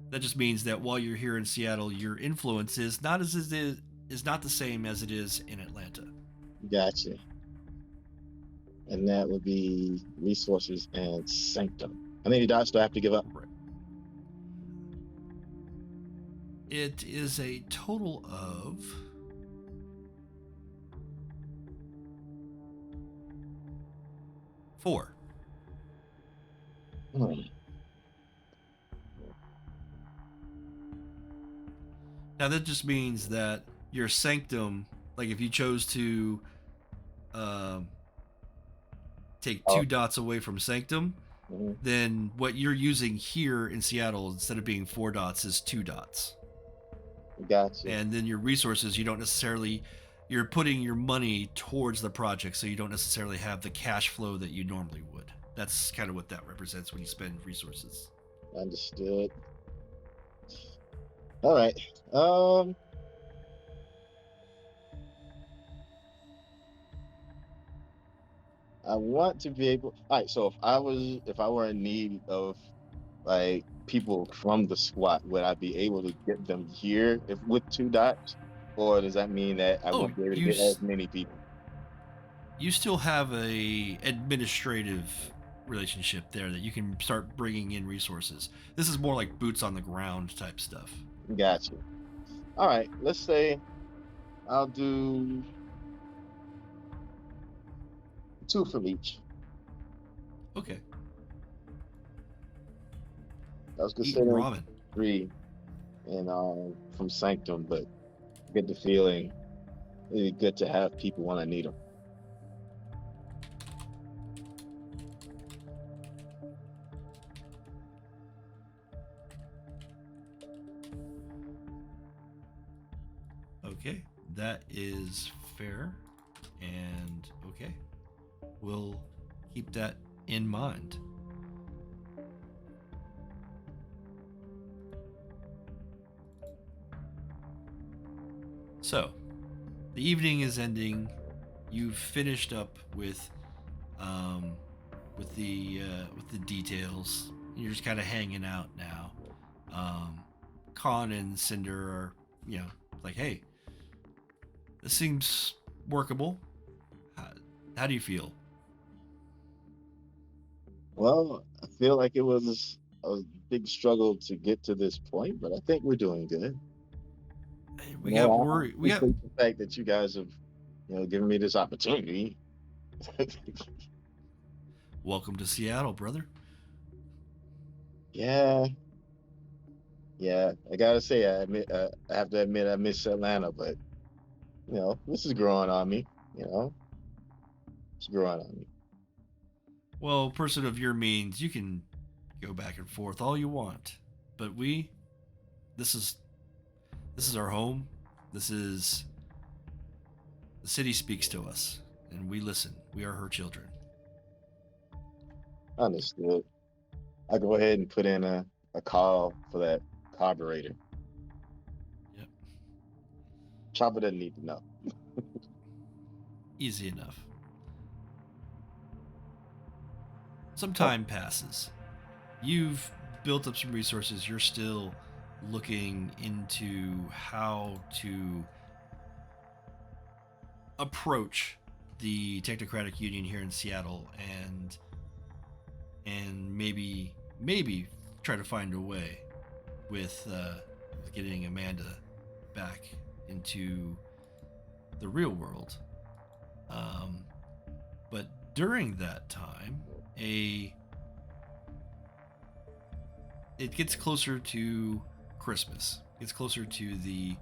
That just means that while you're here in Seattle, your influence is not the same as it is in Atlanta. Gotcha. And that would be resources and sanctum. How many dots do I have to give up? Right. It is a total of 4. Now that just means that your sanctum, like if you chose to take 2 dots away from sanctum, then what you're using here in Seattle, instead of being 4 dots, is 2 dots. Gotcha. And then your resources, you're putting your money towards the project, so you don't necessarily have the cash flow that you normally would. That's kind of what that represents when you spend resources. Understood. All right. I want to be able. All right. So if I were in need of like people from the squad, would I be able to get them here with 2 dots, or does that mean that I won't be able to get as many people? You still have a administrative relationship there that you can start bringing in resources. This is more like boots on the ground type stuff. Gotcha. All right. Let's say I'll do 2 from each. Okay. I was Eating considering ramen. 3 and from Sanctum, but get the feeling really good to have people when I need them. Okay, that is fair, and okay, we'll keep that in mind. So, the evening is ending. You've finished up with the details. You're just kind of hanging out now. Khan and Cinder are, like, hey, this seems workable. How do you feel? Well, I feel like it was a big struggle to get to this point, but I think we're doing good. We got worry. We got the fact that you guys have, given me this opportunity. Welcome to Seattle, brother. Yeah. I gotta say, I have to admit, I miss Atlanta, but this is growing on me. It's growing on me. Well, person of your means, you can go back and forth all you want, but this is our home. The city speaks to us, and we listen. We are her children. Understood. I go ahead and put in a call for that carburetor. Yep. Chopper doesn't need to know. Easy enough. Some time passes. You've built up some resources. You're still looking into how to approach the Technocratic Union here in Seattle and maybe try to find a way with getting Amanda back into the real world. But during that time, it gets closer to Christmas. It gets closer to the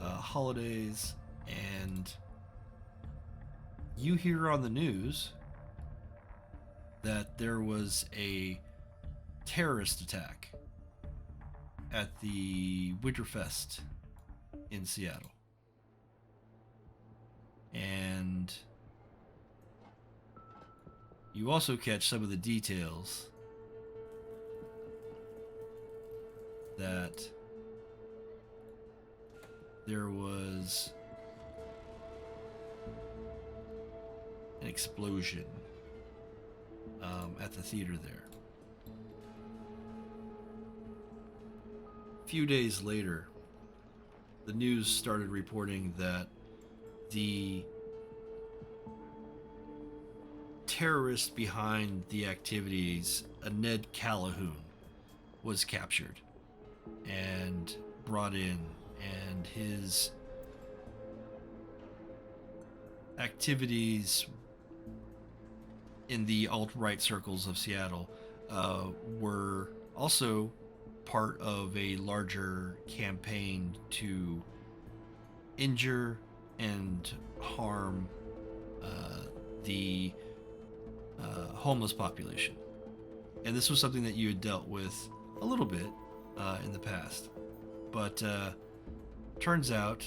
holidays, and you hear on the news that there was a terrorist attack at the Winterfest in Seattle. And you also catch some of the details that there was an explosion at the theater there. A few days later, the news started reporting that the terrorist behind the activities, a Ned Calhoun, was captured and brought in, and his activities in the alt-right circles of Seattle were also part of a larger campaign to injure and harm the homeless population. And this was something that you had dealt with a little bit in the past. But turns out,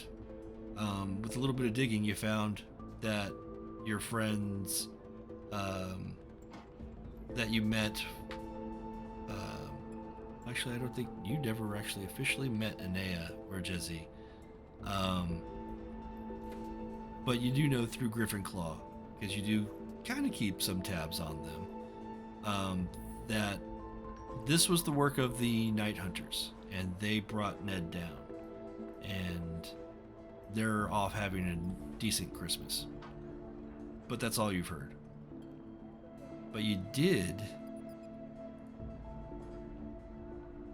with a little bit of digging, you found that your friends that you met, actually, I don't think you never actually officially met Anea or Jesse. But you do know through Griffin Claw, because you do kind of keep some tabs on them, that this was the work of the Night Hunters, and they brought Ned down, and they're off having a decent Christmas. But that's all you've heard. But you did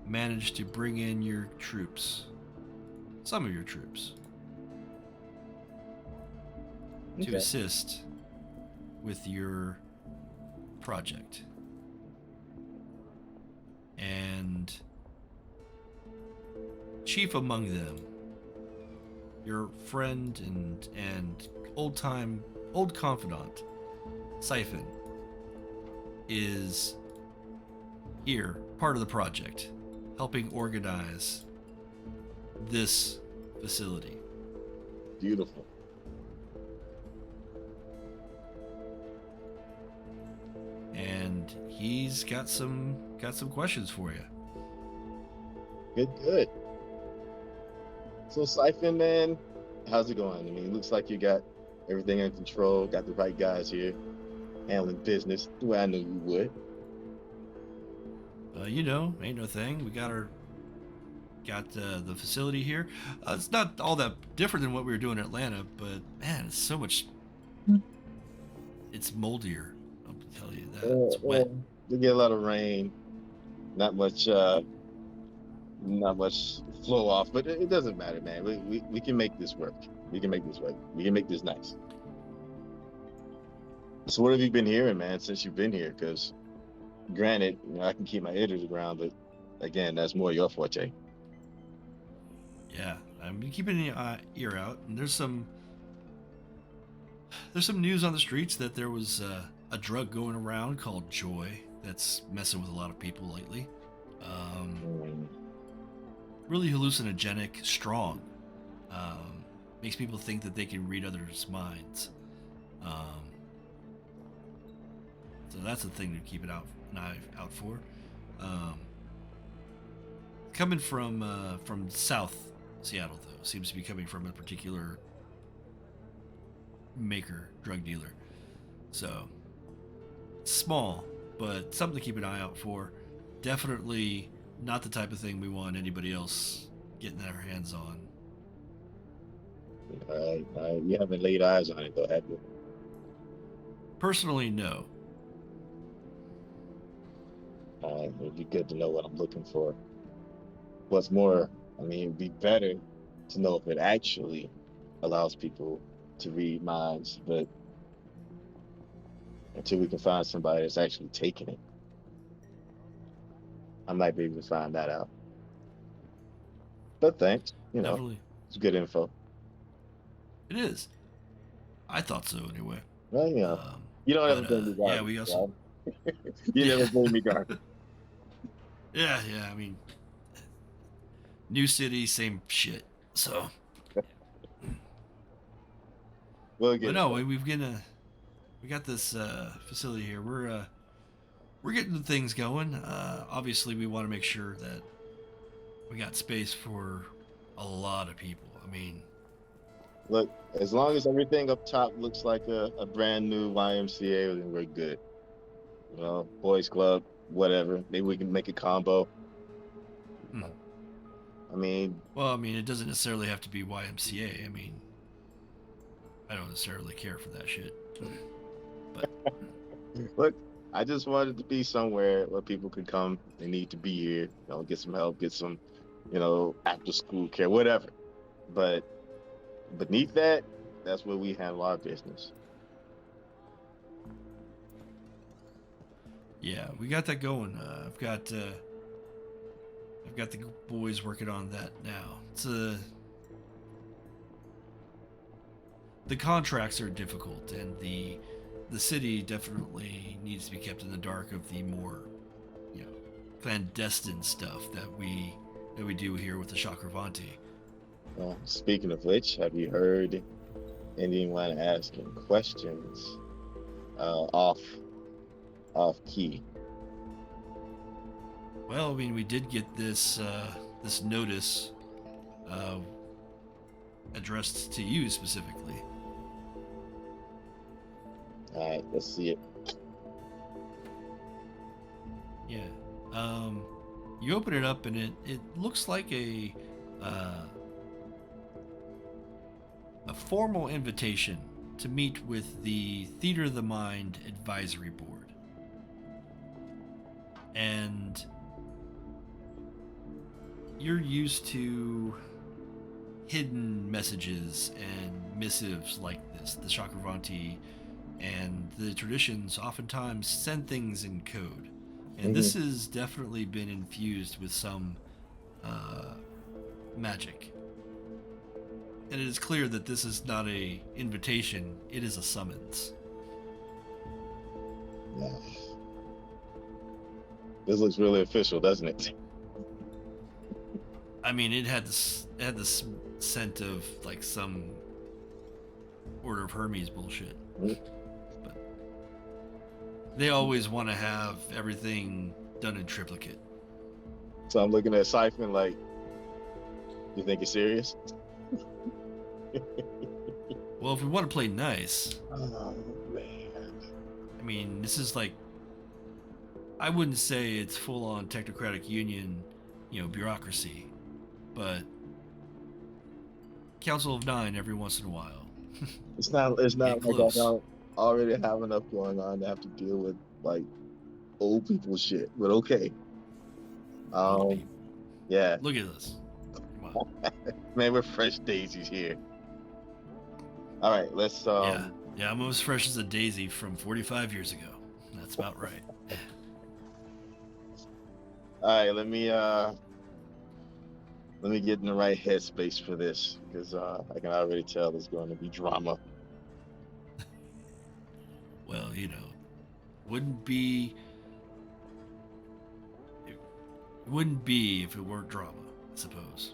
manage to bring in your troops, some of your troops, to assist with your project. And chief among them, your friend and old confidant, Siphon, is here, part of the project, helping organize this facility. Beautiful. And he's got some questions for you. Good. So Siphon, man, how's it going? I mean, it looks like you got everything in control, got the right guys here, handling business the way I knew you would. Ain't no thing. We got the facility here. It's not all that different than what we were doing in Atlanta, but man, it's so much. It's moldier. I'll tell you that. It's wet. We get a lot of rain, not much flow off, but it doesn't matter, man. We can make this work. We can make this nice. So what have you been hearing, man, since you've been here? Because granted, I can keep my ear to the ground, but again, that's more your forte. Yeah, I'm keeping an ear out, and there's some news on the streets that there was a drug going around called Joy that's messing with a lot of people lately. Really hallucinogenic, strong. Makes people think that they can read others' minds. So that's the thing to keep an eye out for. Coming from South Seattle, though, seems to be coming from a particular drug dealer. So small, but something to keep an eye out for. Definitely not the type of thing we want anybody else getting their hands on. All right. You haven't laid eyes on it, though, have you? Personally, no. It'd be good to know what I'm looking for. What's more, I mean, it'd be better to know if it actually allows people to read minds, but until we can find somebody that's actually taking it, I might be able to find that out. But thanks, Definitely. it's good info. It is. I thought so, anyway. Well, you know, Um, you don't ever but bring me yeah, garbage, we also right? You yeah never bring me garbage. yeah. I mean, new city, same shit. So, We'll but get it. no, we got this facility here. We're getting the things going. Obviously, we want to make sure that we got space for a lot of people. I mean, Look, as long as everything up top looks like a brand new YMCA, then we're good. You know, boys club, whatever. Maybe we can make a combo. hmm. I mean, Well, I mean, it doesn't necessarily have to be YMCA. I mean, I don't necessarily care for that shit. But look, I just wanted to be somewhere where people could come. They need to be here. You know, get some help, get some, after school care, whatever. But beneath that, that's where we handle our business. yeah, we got that going. I've got the boys working on that now. The contracts are difficult, and the city definitely needs to be kept in the dark of the more, you know, clandestine stuff that we do here with the Chakravanti. Speaking of which, have you heard anyone asking questions off key? Well, I mean, we did get this notice uh, addressed to you specifically. All right, let's see it. Yeah. Um, you open it up and it looks like uh, a formal invitation to meet with the Theater of the Mind Advisory Board. And you're used to hidden messages and missives like this. The Chakravanti and the traditions oftentimes send things in code. And this Mhm. has definitely been infused with some uh, magic. And it is clear that this is not a invitation, it is a summons. Yeah. This looks really official, doesn't it? I mean, it had this scent of like some Order of Hermes bullshit. Mhm. But they always want to have everything done in triplicate. So I'm looking at Siphon like, you think it's serious? Well, if we want to play nice, Oh man. I mean, this is like, I wouldn't say it's full on technocratic union, bureaucracy, but Council of Nine every once in a while. It's Get not like I close. don't already have enough going on to have to deal with like old people shit. But okay. Old Um people. yeah. Look at this. Come on. Man, we're fresh daisies here. All right, let's Yeah. Yeah, I'm as fresh as a daisy from 45 years ago. That's about right. all right, let me get in the right headspace for this because I can already tell there's going to be drama. Well, wouldn't be it wouldn't be if it weren't drama, I suppose.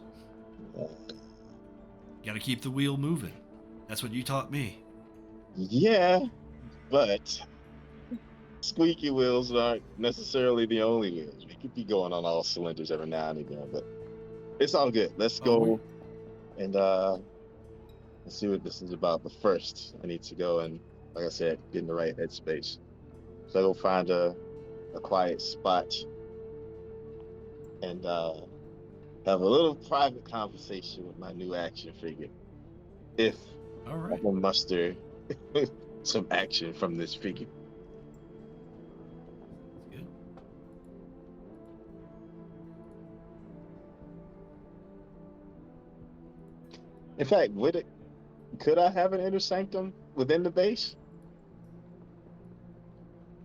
Got to keep the wheel moving. That's what you taught me. Yeah, but squeaky wheels aren't necessarily the only wheels. We could be going on all cylinders every now and again, but it's all good. Let's Oh, we go and let's see what this is about. But first, I need to go and, like I said, get in the right headspace. So I go find a quiet spot and have a little private conversation with my new action figure. If all I right. can muster some action from this figure. Good. In fact, could I have an inner sanctum within the base?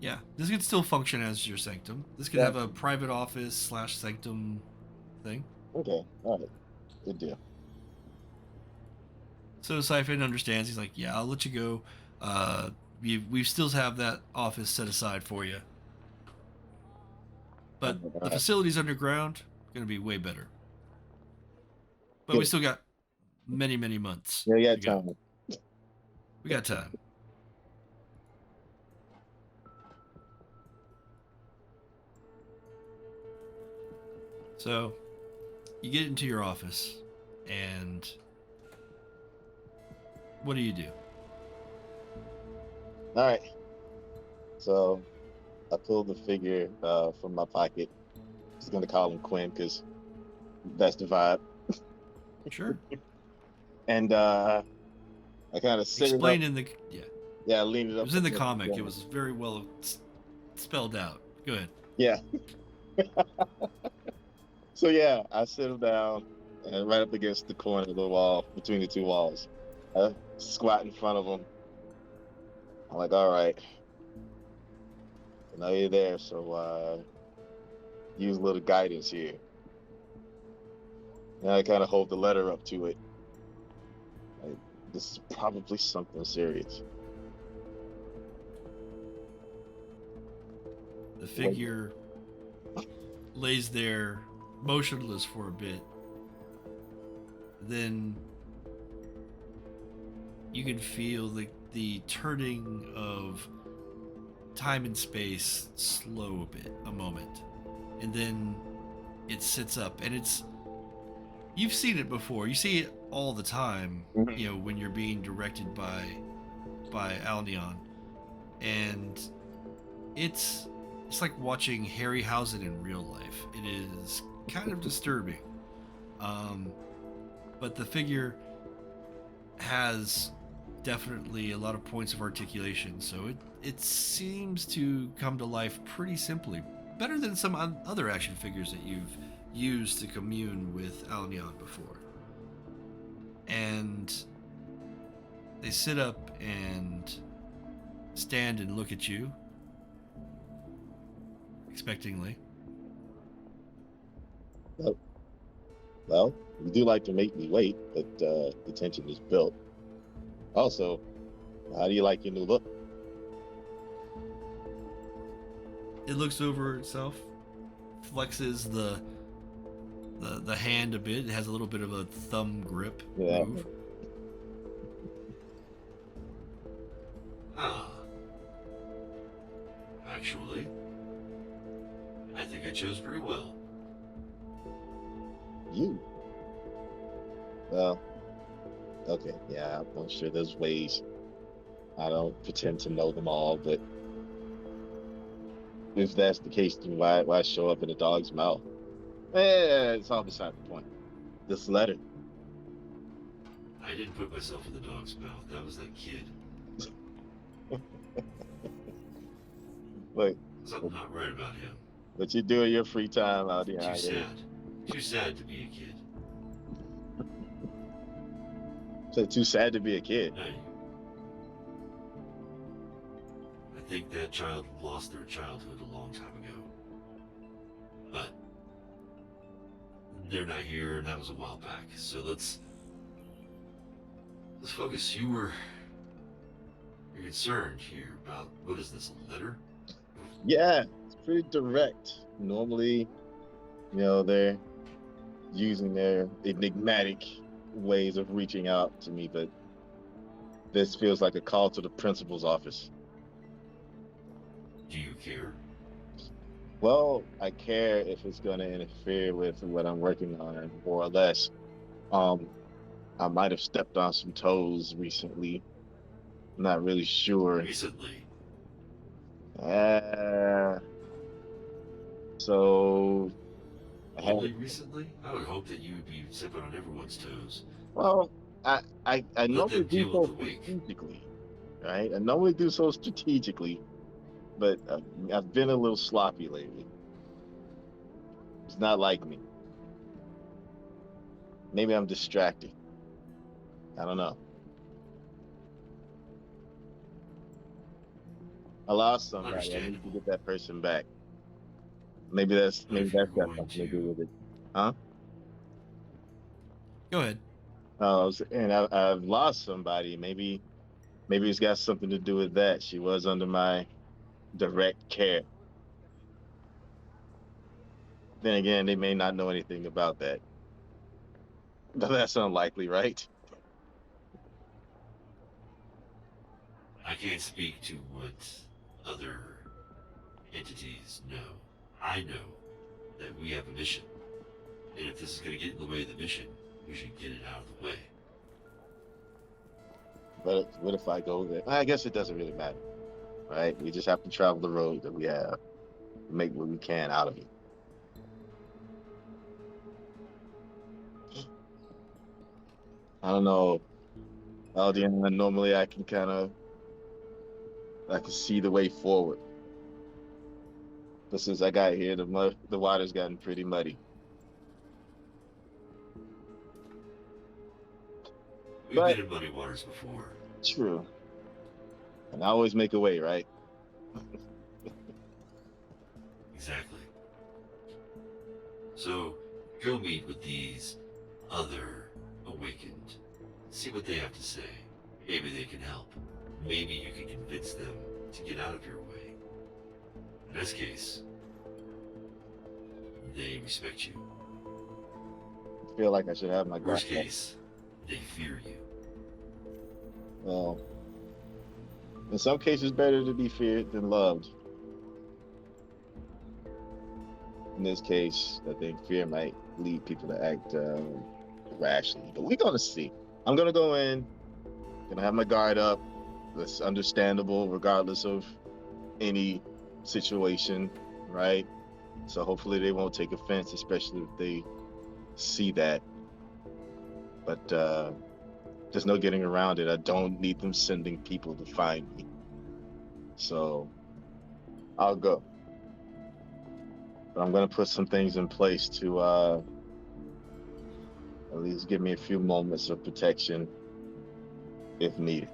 Yeah, this could still function as your sanctum. This could Yeah. have a private office slash sanctum thing. Okay. All right. Good deal. So Siphon understands. He's like, "Yeah, I'll let you go. we still have that office set aside for you. But All the right. facilities underground going to be way better. But we Good. still got many months Yeah, you to got go. time. We got time. So, you get into your office, and what do you do? All right. So I pulled the figure from my pocket. Just gonna call him Quinn because that's the vibe. Sure. And I kind of set it up. Explain in the yeah. Yeah, I leaned it It up was in the against comic. the It wall. was very well spelled out. Go ahead. Yeah. So yeah, I sit him down right up against the corner of the wall between the two walls. I squat in front of him. I'm like, all right, I know you're there, so use a little guidance here. And I kind of hold the letter up to it. Like, this is probably something serious. The Wait. figure lays there motionless for a bit. Then you can feel the turning of time and space slow a bit, a moment. And then it sits up, and you've seen it before. You see it all the time, Mhm. when you're being directed by Alnion. And it's like watching Harryhausen in real life. It is kind of disturbing. But the figure has definitely a lot of points of articulation, so it seems to come to life pretty simply, better than some other action figures that you've used to commune with Alnion before. And they sit up and stand and look at you expectingly. Well, you do like to make me wait, but the tension is built. Also, how do you like your new look? It looks over itself, flexes the hand a bit. It has a little bit of a thumb grip Yeah. move. Ah, actually, I think I chose pretty well. You? Well, okay, yeah, I'm sure there's ways. I don't pretend to know them all, but if that's the case, then why show up in a dog's mouth? It's all beside the point. This letter. I didn't put myself in the dog's mouth. That was that kid. Look, Something not right about him. what you do in your free time out here. Too sad. Too sad to be a kid. So too sad to be a kid. I think that child lost their childhood a long time ago. But they're not here, and that was a while back. So let's focus. You're concerned here about, what is this, a letter? Yeah, it's pretty direct. Normally, they're using their enigmatic ways of reaching out to me, but this feels like a call to the principal's office. Do you care? Well, I care if it's going to interfere with what I'm working on, more or less. I might have stepped on some toes recently. Not really sure. Recently? So Only recently? I would hope that you would be stepping on everyone's toes. well, I normally them do deal so with the wake. strategically, right? I normally do so strategically, but I've been a little sloppy lately. It's not like me. Maybe I'm distracted. I don't know. I lost somebody. I need to Understandable. get that person back. Maybe that's But if got you're something going to do to- with it. Huh? Go ahead. And I've lost somebody. Maybe Maybe it's got something to do with that. She was under my direct care. Then again, they may not know anything about that. But that's unlikely, right? I can't speak to what other entities know. I know that we have a mission, and if this is going to get in the way of the mission, we should get it out of the way. But what if I go there? I guess it doesn't really matter, right? We just have to travel the road that we have, make what we can out of it. I don't know. Aldiana, normally I can see the way forward. But since I got here, the water's gotten pretty muddy. We've But been in muddy waters before. true. And I always make a way, right? Exactly. So, go meet with these other awakened. See what they have to say. Maybe they can help. Maybe you can convince them to get out of your way. In this case, they respect you. I feel like I should have my Worst guard up. case, they fear you. Well, in some cases, better to be feared than loved. In this case, I think fear might lead people to act rashly. But we're gonna see. I'm gonna go in, gonna have my guard up. That's understandable, regardless of any situation, right? So hopefully they won't take offense, especially if they see that. But there's no getting around it. I don't need them sending people to find me. So I'll go. But I'm gonna put some things in place to at least give me a few moments of protection if needed.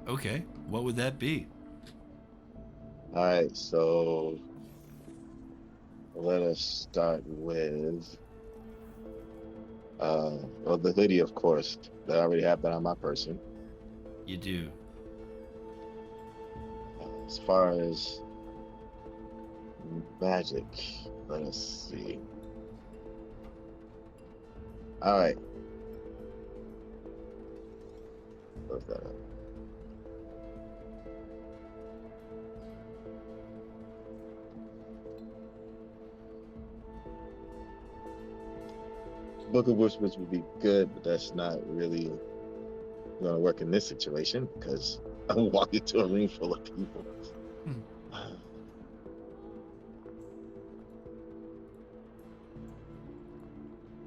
Okay, what would that be? All right, so let us start with well, the hoodie, of course. That I already have that on my person. You do. As far as magic, let us see. All right. What's that? Book of Whispers would be good, but that's not really going to work in this situation because I'm walking to a room full of people.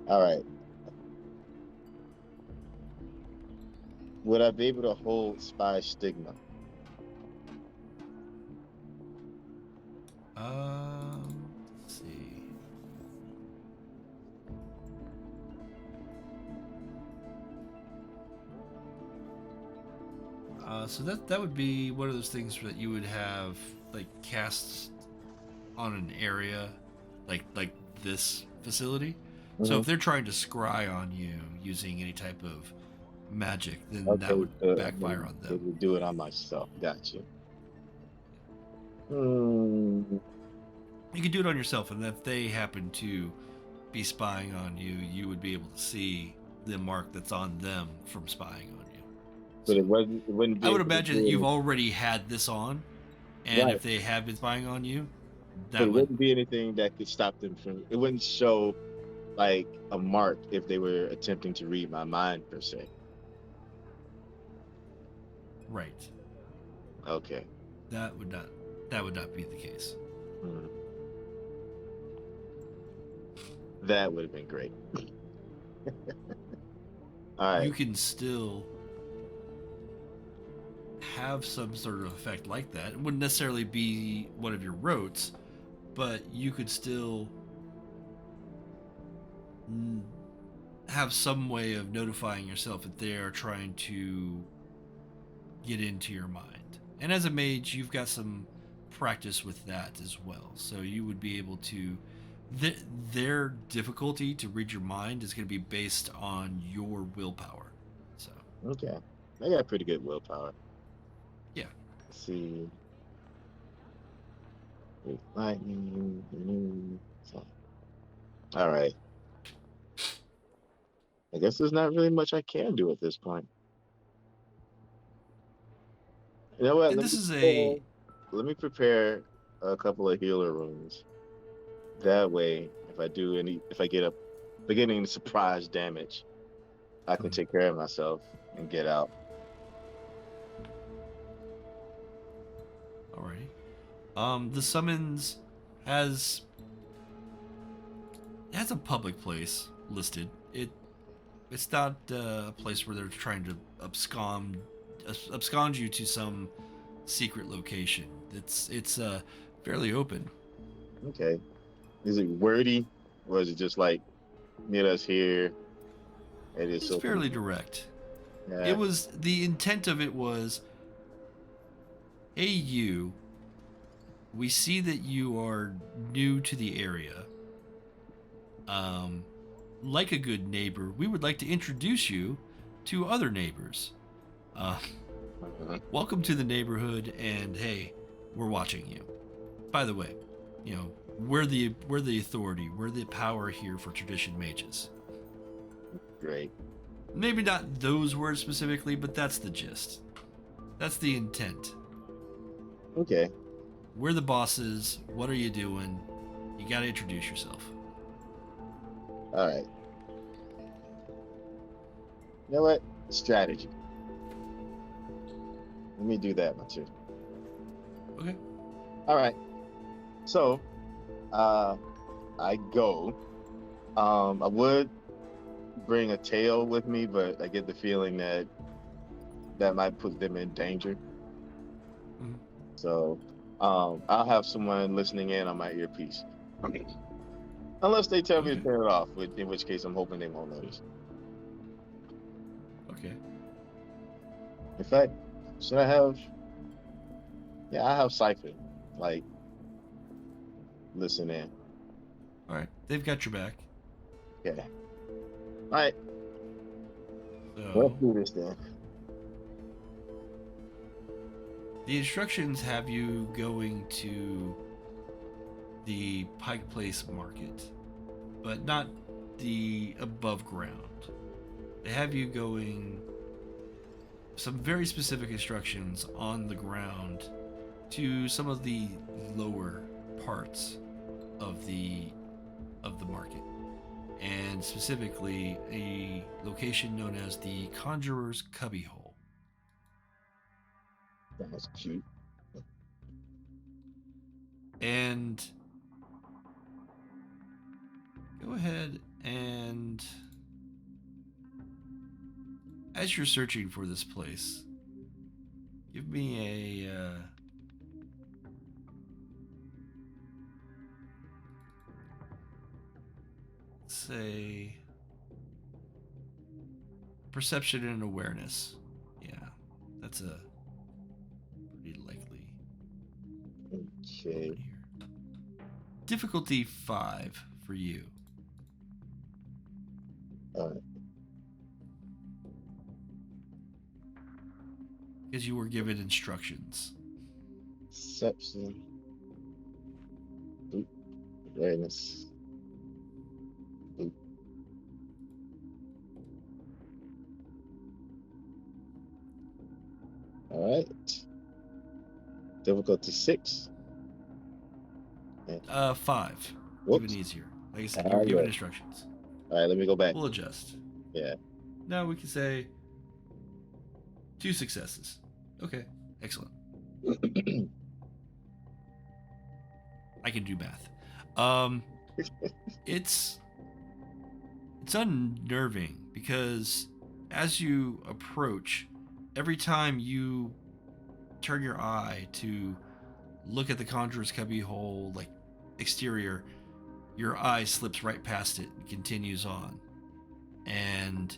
All right. Would I be able to hold spy stigma? Let's see. So that would be one of those things that you would have like cast on an area, like this facility. So if they're trying to scry on you using any type of magic, then that would backfire on They them. would do it on myself. Gotcha. Hmm. You could do it on yourself, and if they happen to be spying on you, you would be able to see the mark that's on them from spying on you. But it wouldn't be. I would able to imagine do that you've any- already had this on, and Right. if they have been spying on you, But that it would wouldn't be anything that could stop them from. It wouldn't show like a mark if they were attempting to read my mind per se. right. Okay. That would not be the case. Hmm. That would have been great. All right. You can still have some sort of effect like that. It wouldn't necessarily be one of your rotes, but you could still have some way of notifying yourself that they are trying to get into your mind. And as a mage, you've got some practice with that as well. So you would be able to. Their difficulty to read your mind is going to be based on your willpower. So Okay. I got pretty good willpower. Yeah. Let's see. Lightning. All right. I guess there's not really much I can do at this point. You know what? And this is a Let me prepare a couple of healer runes. That way, if I get a beginning surprise damage, I can take care of myself and get out. Alrighty. The summons has it has a public place listed. It's not a place where they're trying to abscond you to some secret location. It's fairly open. Okay. Is it wordy, or is it just like meet us here? It is It's so fairly direct. Yeah. It was the intent of it was, hey you, we see that you are new to the area. Like a good neighbor, we would like to introduce you to other neighbors. Welcome to the neighborhood, and hey, we're watching you. By the way, you know, we're the authority, we're the power here for tradition mages. Great. Maybe not those words specifically, but that's the gist. That's the intent. Okay. We're the bosses. What are you doing? You gotta introduce yourself. All right. You know what? Strategy. Let me do that one too. Okay. All right. So, I go. I would bring a tail with me, but I get the feeling that might put them in danger. Mhm. So, I'll have someone listening in on my earpiece. Unless they tell me to Okay. turn it off, in which case I'm hoping they won't notice. Okay. In fact, should I have? Yeah, I have Cypher. Like, listen in. All right. They've got your back. Yeah. All right. Let's So do this then. the instructions have you going to the Pike Place Market, but not the above ground. They have you going some very specific instructions on the ground to some of the lower parts of the market, and specifically a location known as the Conjurer's Cubbyhole. That's cute. And go ahead and, as you're searching for this place, give me a say perception and awareness. Yeah, that's a pretty likely Okay. one here. Difficulty 5 for you. All right. Because you were given instructions. Perception. Boop. Awareness. Boop. All right. Difficulty 6. 5. Whoops. Even easier. Like I said, you were given instructions. All right, let me go back. We'll adjust. Yeah. Now we can say 2 successes. Okay, excellent. I can do math. It's unnerving because as you approach, every time you turn your eye to look at the Conjurer's Cubbyhole, like exterior, your eye slips right past it and continues on. And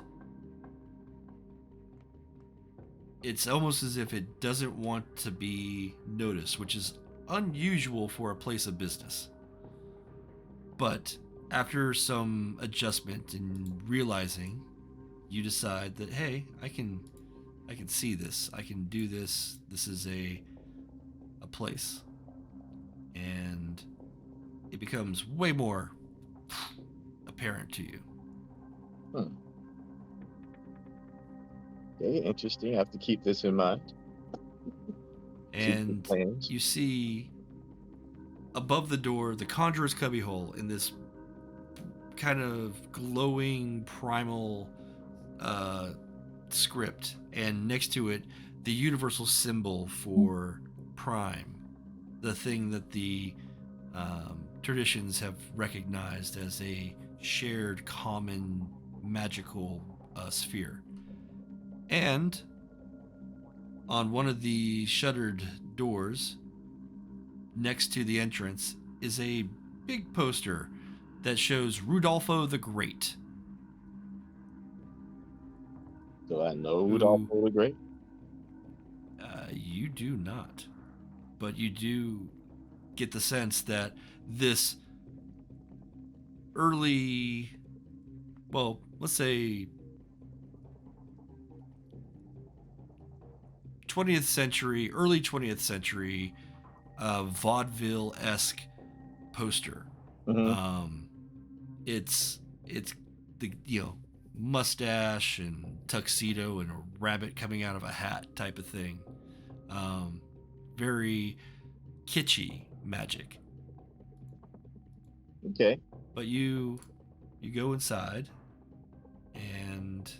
it's almost as if it doesn't want to be noticed, which is unusual for a place of business. But after some adjustment and realizing, you decide that, hey, I can I can see this. I can do this. This is a place. And it becomes way more apparent to you. Okay, interesting. I have to keep this in mind. And you see above the door the Conjurer's Cubbyhole in this kind of glowing primal script, and next to it the universal symbol for Prime, the thing that the traditions have recognized as a shared common magical sphere. And on one of the shuttered doors next to the entrance is a big poster that shows Rudolfo the Great. Do I know Rudolfo the Great? You do not. But you do get the sense that this early, well, let's say 20th century, early 20th century vaudeville-esque poster. It's the mustache and tuxedo and a rabbit coming out of a hat type of thing. Very kitschy magic. Okay. But you go inside, and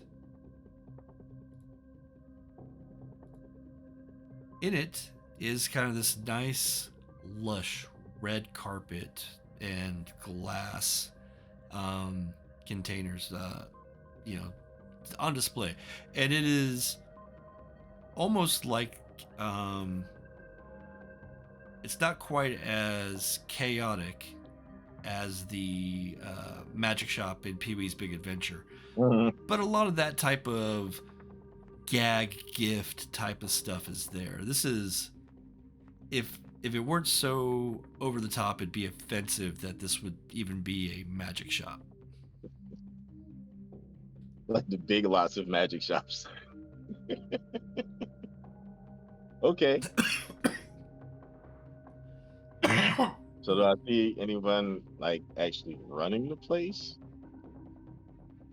in it is kind of this nice, lush red carpet and glass containers, on display. And it is almost like it's not quite as chaotic as the magic shop in Pee-wee's Big Adventure. But a lot of that type of gag gift type of stuff is there. This is, if it weren't so over the top, it'd be offensive that this would even be a magic shop. Like the Big Lots of magic shops. Okay. So do I see anyone like actually running the place?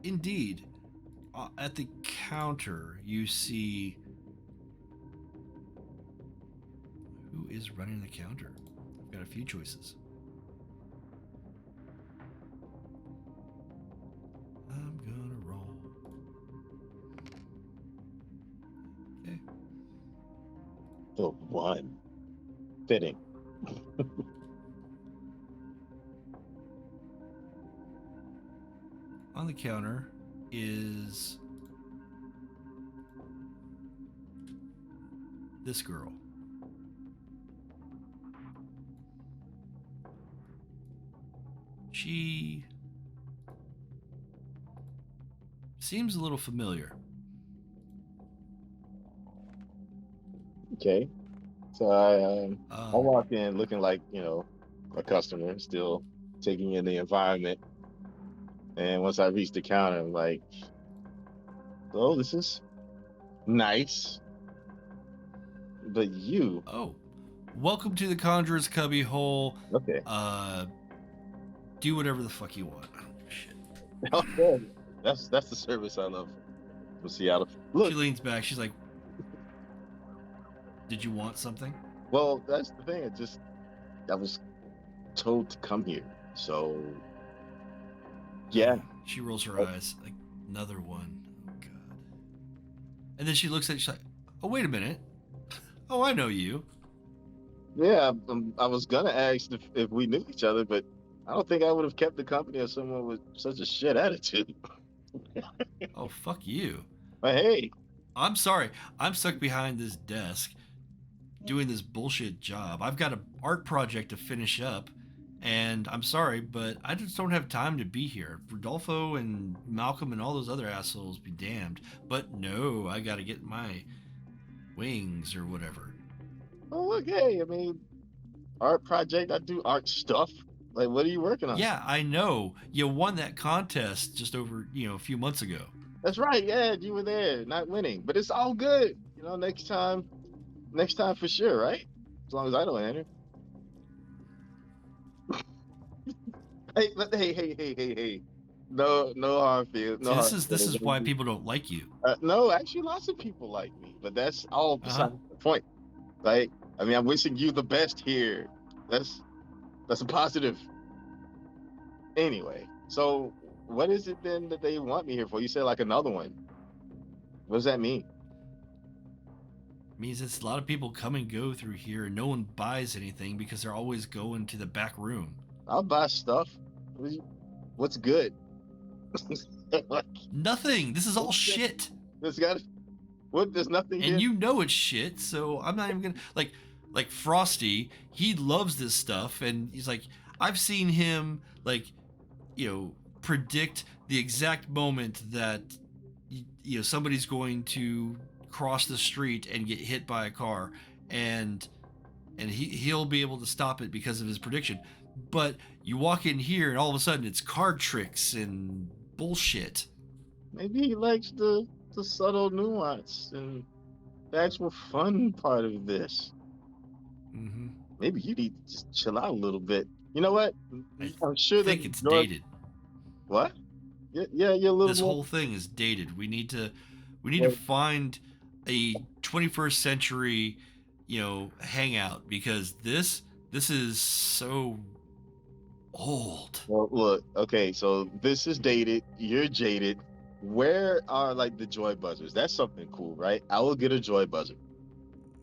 Indeed. At the counter, you see who is running the counter. I've got a few choices. I'm gonna roll. Okay. The one. Fitting. On the counter is this girl. She seems a little familiar. Okay. So I walk in looking like, a customer, still taking in the environment. And once I reach the counter, I'm like, oh, this is nice. But you. Oh, welcome to the Conjurer's Cubbyhole. Okay. Do whatever the fuck you want. Oh, shit. Okay. That's the service I love from Seattle. Look. She leans back. She's like, did you want something? Well, that's the thing. I was told to come here. So, yeah. She rolls her eyes. Like, another one. Oh, God. And then she looks at it. She's like, oh, wait a minute. Oh, I know you. Yeah, I was going to ask if we knew each other, but I don't think I would have kept the company of someone with such a shit attitude. Oh, fuck you. But hey. I'm sorry. I'm stuck behind this desk doing this bullshit job. I've got an art project to finish up, and I'm sorry, but I just don't have time to be here. Rodolfo and Malcolm and all those other assholes be damned. But no, I got to get my wings or whatever. Oh, okay. I mean, art project. I do art stuff. Like, what are you working on? Yeah, I know. You won that contest just over, a few months ago. That's right. Yeah, you were there, not winning, but it's all good. You know, next time for sure, right? As long as I don't enter. Hey, hey. No, no hard feelings. No See, hard this feelings. is why people don't like you. No, actually, lots of people like me, but that's all Uh huh. besides the point, right? I mean, I'm wishing you the best here. That's that's a positive. Anyway, so what is it then that they want me here for? You said like another one. What does that mean? Means it's a lot of people come and go through here, and no one buys anything because they're always going to the back room. I'll buy stuff. What's good? Like, Nothing. This is all what's good? shit. There's got what? There's nothing And here. you know it's shit, so I'm not even gonna like Frosty. He loves this stuff, and he's like, I've seen him like, predict the exact moment that somebody's going to cross the street and get hit by a car, and he'll be able to stop it because of his prediction. But you walk in here, and all of a sudden it's card tricks and bullshit. Maybe he likes the subtle nuance and the actual fun part of this. Mm-hmm. Maybe you need to just chill out a little bit. You know what? I I'm sure that think it's your dated. what? Yeah, you're a little This more. whole thing is dated. We need to Well, find a 21st century, hangout, because this is so old. well, look, okay, so this is dated. You're jaded. Where are like the joy buzzers? That's something cool, right? I will get a joy buzzer.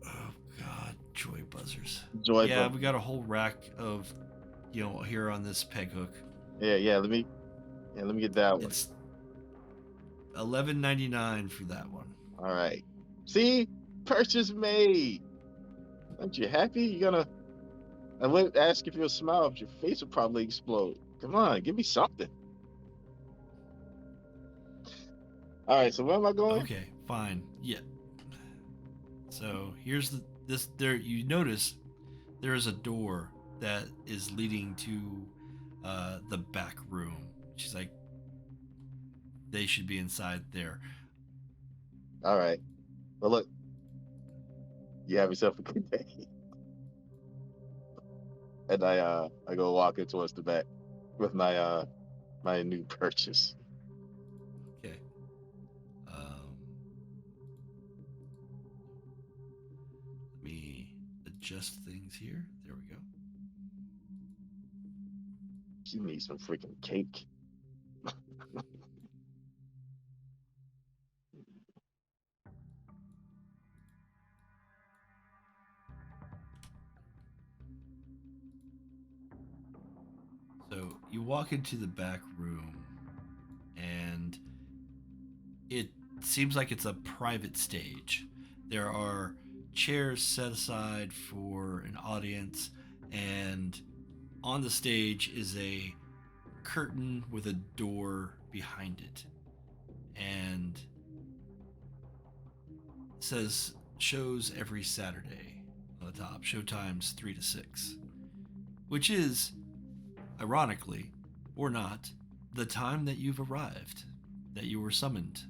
Oh God, joy buzzers. Joy Yeah, buzzer. we got a whole rack of, here on this peg hook. Yeah. Let me get that one. It's $11.99 for that one. All right. See, purchase made. Aren't you happy? I would ask if you'll smile, but your face would probably explode. Come on, give me something. All right, so where am I going? Okay, fine. Yeah. So here's this there. You notice there is a door that is leading to the back room. She's like, they should be inside there. All right. Well, look, you have yourself a good day. And I go walking towards the back with my new purchase. Okay. Let me adjust things here. There we go. You need some freaking cake. So you walk into the back room, and it seems like it's a private stage. There are chairs set aside for an audience, and on the stage is a curtain with a door behind it. And it says shows every Saturday on the top. Showtimes 3 to 6, which is, ironically or not, the time that you've arrived, that you were summoned.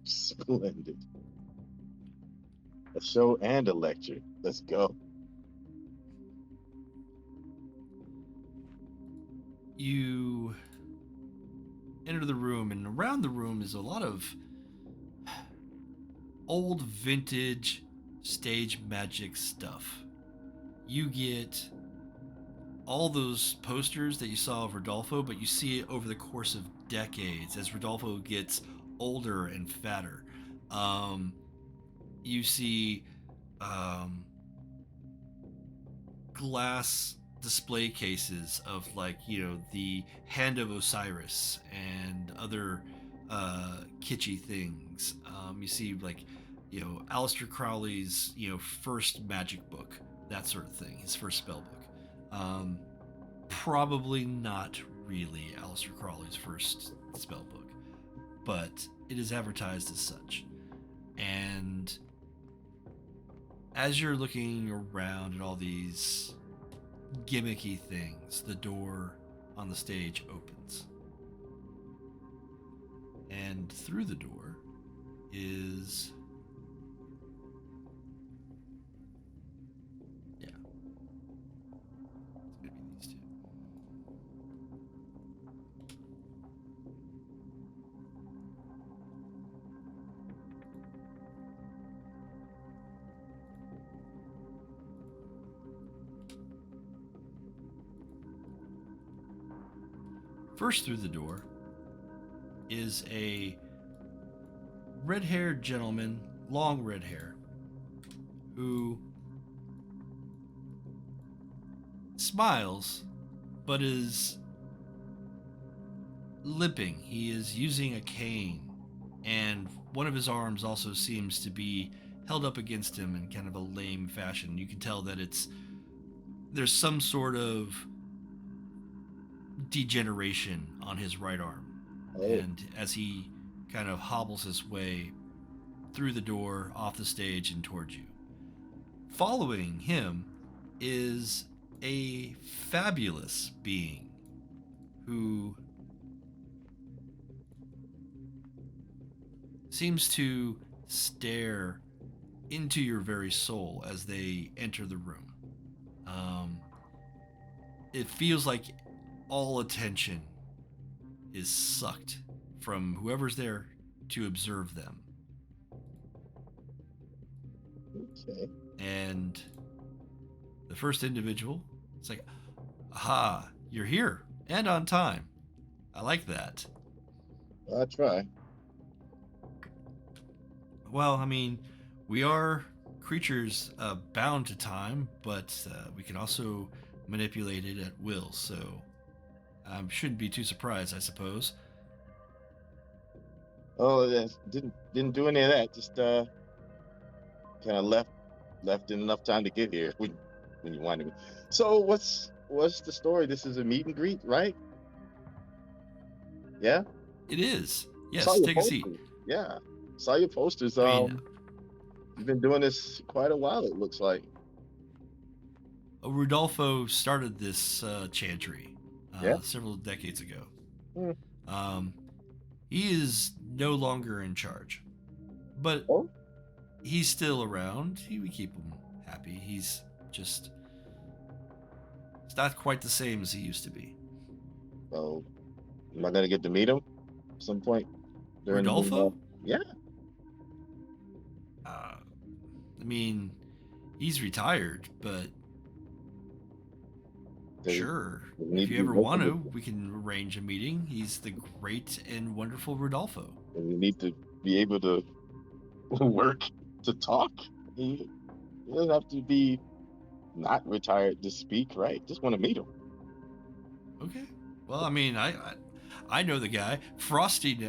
Splendid. A show and a lecture. Let's go. You enter the room, and around the room is a lot of old vintage stage magic stuff. You get all those posters that you saw of Rodolfo, but you see it over the course of decades as Rodolfo gets older and fatter. You see glass display cases of, like, the Hand of Osiris and other kitschy things. You see, like, Aleister Crowley's first magic book, that sort of thing, his first spell book. Probably not really Aleister Crowley's first spell book, but it is advertised as such. And as you're looking around at all these gimmicky things, the door on the stage opens. And through the door is... Yeah. It's going to be these two. First through the door is a red-haired gentleman, long red hair, who smiles but is limping. He is using a cane, and one of his arms also seems to be held up against him in kind of a lame fashion. You can tell that there's some sort of degeneration on his right arm. Oh. And as he kind of hobbles his way through the door, off the stage, and towards you. Following him is a fabulous being who seems to stare into your very soul as they enter the room. It feels like all attention is sucked from whoever's there to observe them. Okay. And the first individual, it's like, aha, you're here and on time. I like that. I'll try. Well, I mean, we are creatures bound to time, but we can also manipulate it at will, so I shouldn't be too surprised, I suppose. Oh, yes. Didn't do any of that. Just kind of left in enough time to get here when you wanted me. So what's the story? This is a meet and greet, right? Yeah. It is. Yes, Saw your take a seat. posters. Yeah. Saw your posters. I mean, You've been doing this quite a while, it looks like. Rudolfo started this chantry Yeah. several decades ago. Hmm. He is no longer in charge, but Oh. he's still around. We keep him happy. He's just... It's not quite the same as he used to be. So, am I gonna get to meet him at some point during Rodolfo? Yeah. I mean, he's retired, but Does- sure. does he need If to you be ever want to, vocal? we can arrange a meeting. He's the great and wonderful Rodolfo. And we need to be able to work to talk. He doesn't have to be not retired to speak, right? Just want to meet him. Okay. Well, I mean, I know the guy. Frosty,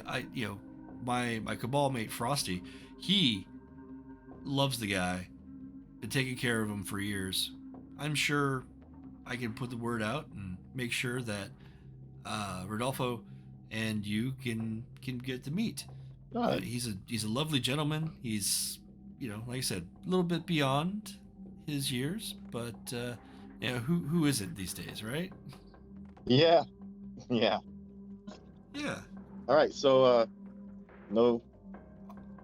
my cabal mate Frosty, he loves the guy. Been taking care of him for years. I'm sure I can put the word out and make sure that Rodolfo and you can get to meet. All right. He's a lovely gentleman. He's, like I said, a little bit beyond his years, but who isn't these days, right? Yeah. Yeah. Yeah. All right. So, no.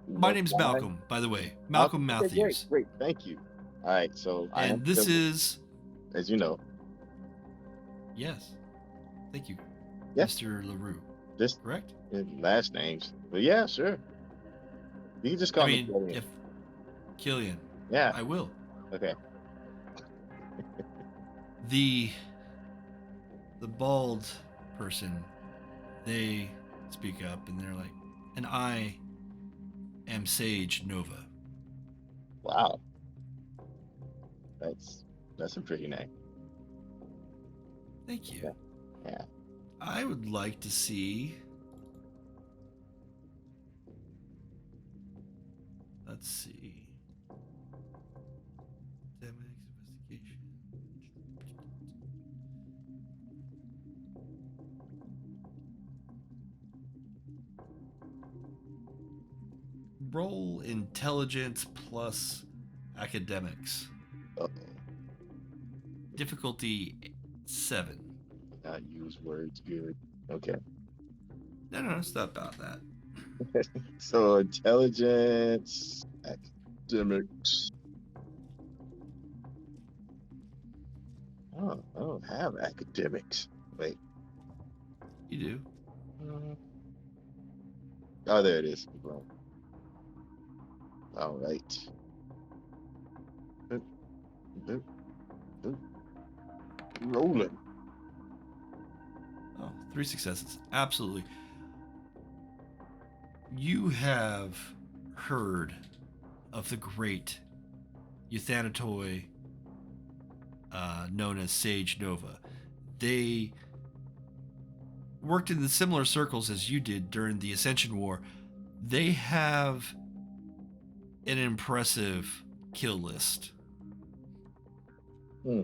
My no name's Brian? Malcolm, by the way. Malcolm Okay, Matthews. Great. Thank you. All right. So, I am And this still- is... as you know, Yes. Thank you, Yeah. Mr. LeRoux. just Correct? last names. But yeah, sure. You can just call I me mean, Killian. if... Killian. Yeah. I will. Okay. The bald person, they speak up and they're like, and I am Sage Nova. Wow. That's a pretty name. Thank you. Yeah. Yeah. I would like to see... Let's see. Dynamics investigation. Roll intelligence plus academics. Uh-oh. Difficulty 7. Not use words good. Okay. No, it's not about that. So intelligence, academics. Oh, I don't have academics. Wait. You do. uh, Oh, there it is. Wrong. All right. Boop, boop, boop. Rolling. Oh, 3 successes. Absolutely. You have heard of the great Euthanatoi known as Sage Nova. They worked in the similar circles as you did during the Ascension War. They have an impressive kill list. Hmm.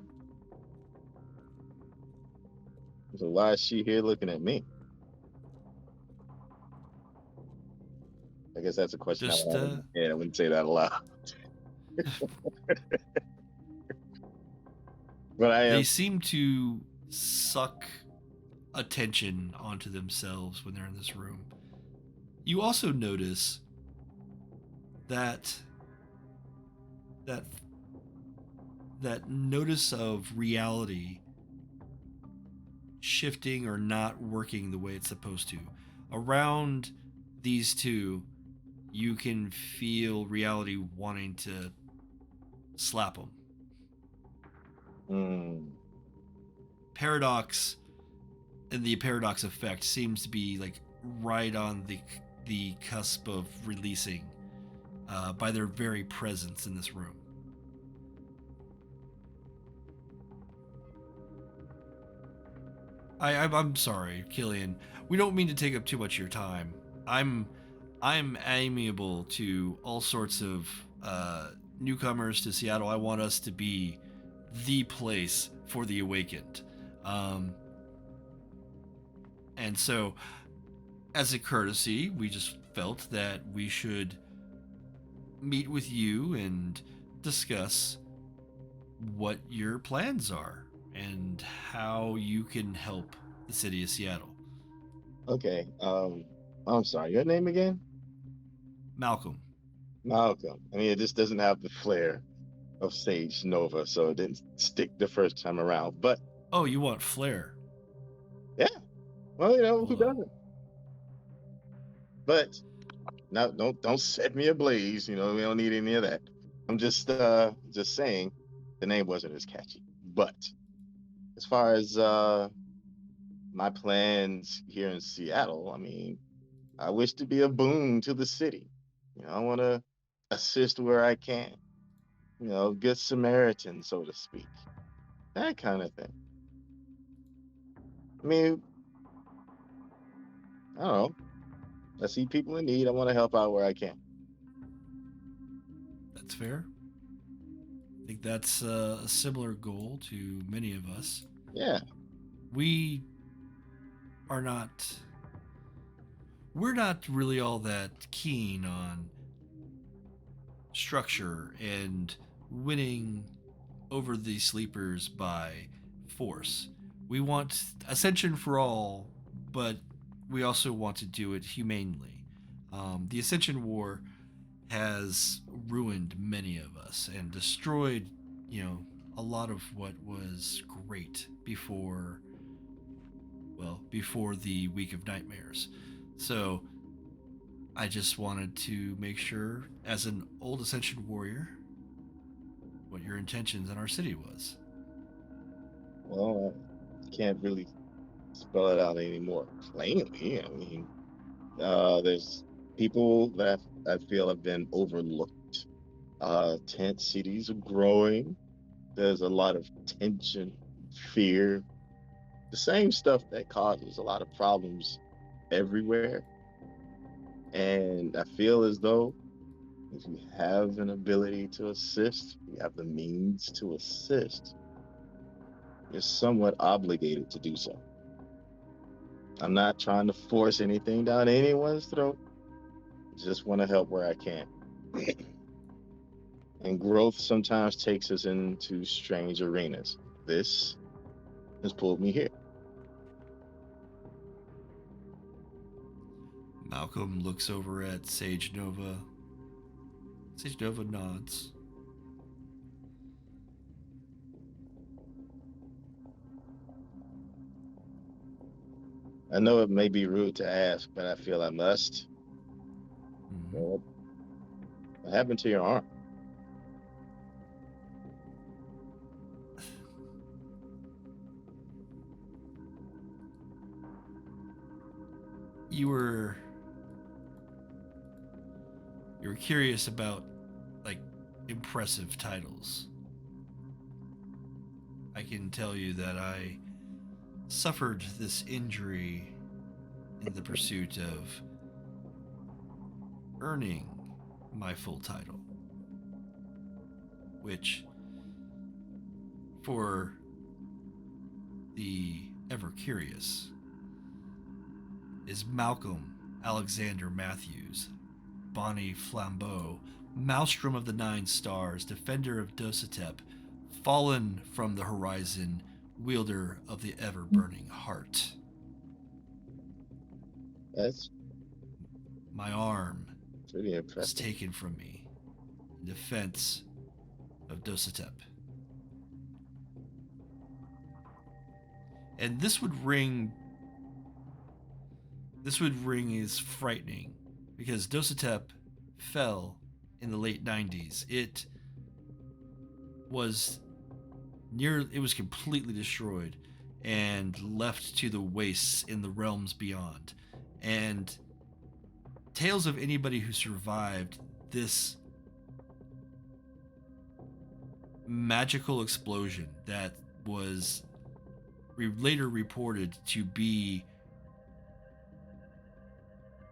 So why is she here looking at me? I guess that's a question I would Just have in my head. I wouldn't say that aloud. But I they am. seem to suck attention onto themselves when they're in this room. You also notice that that that notice of reality shifting or not working the way it's supposed to. Around these two, you can feel reality wanting to slap them. Hmm. Paradox and the paradox effect seems to be like right on the cusp of releasing by their very presence in this room. I'm sorry, Killian. We don't mean to take up too much of your time. I'm I'm amiable to all sorts of newcomers to Seattle. I want us to be the place for the awakened. Um, and so, as a courtesy, we just felt that we should meet with you and discuss what your plans are and how you can help the city of Seattle. Okay. I'm sorry. Your name again? Malcolm. Malcolm. I mean, it just doesn't have the flair of Sage Nova, so it didn't stick the first time around. But Oh, you want flair? yeah, well, who Hold on. doesn't? But no, don't set me ablaze. We don't need any of that. I'm just saying the name wasn't as catchy. But as far as my plans here in Seattle, I mean, I wish to be a boon to the city. I want to assist where I can. Good Samaritan, so to speak. That kind of thing. I mean, I don't know. I see people in need. I want to help out where I can. That's fair. I think that's a similar goal to many of us. Yeah. We are not. We're not really all that keen on structure and winning over the sleepers by force. We want ascension for all, but we also want to do it humanely. The Ascension War has ruined many of us and destroyed, a lot of what was great before the Week of Nightmares. So I just wanted to make sure, as an old Ascension warrior, what your intentions in our city was. Well, I can't really spell it out any more plainly. I mean, there's people that I feel have been overlooked. Tent cities are growing. There's a lot of tension, fear, the same stuff that causes a lot of problems everywhere. And I feel as though if you have an ability to assist, you have the means to assist, you're somewhat obligated to do so. I'm not trying to force anything down anyone's throat. Just want to help where I can. And growth sometimes takes us into strange arenas. This has pulled me here. Malcolm looks over at Sage Nova. Sage Nova nods. I know it may be rude to ask, but I feel I must. Mhm. What happened to your arm? You were curious about like impressive titles. I can tell you that I suffered this injury in the pursuit of earning my full title, which, for the ever curious, is Malcolm Alexander Matthews, Bonnie Flambeau, Maelstrom of the Nine Stars, Defender of Dositep, Fallen from the Horizon, Wielder of the Ever Burning Heart. That's My arm pretty was impressive. taken from me in defense of Dositep. And this would ring as frightening because Dositep fell in the late 90s. It was completely destroyed and left to the wastes in the realms beyond. And tales of anybody who survived this magical explosion that was later reported to be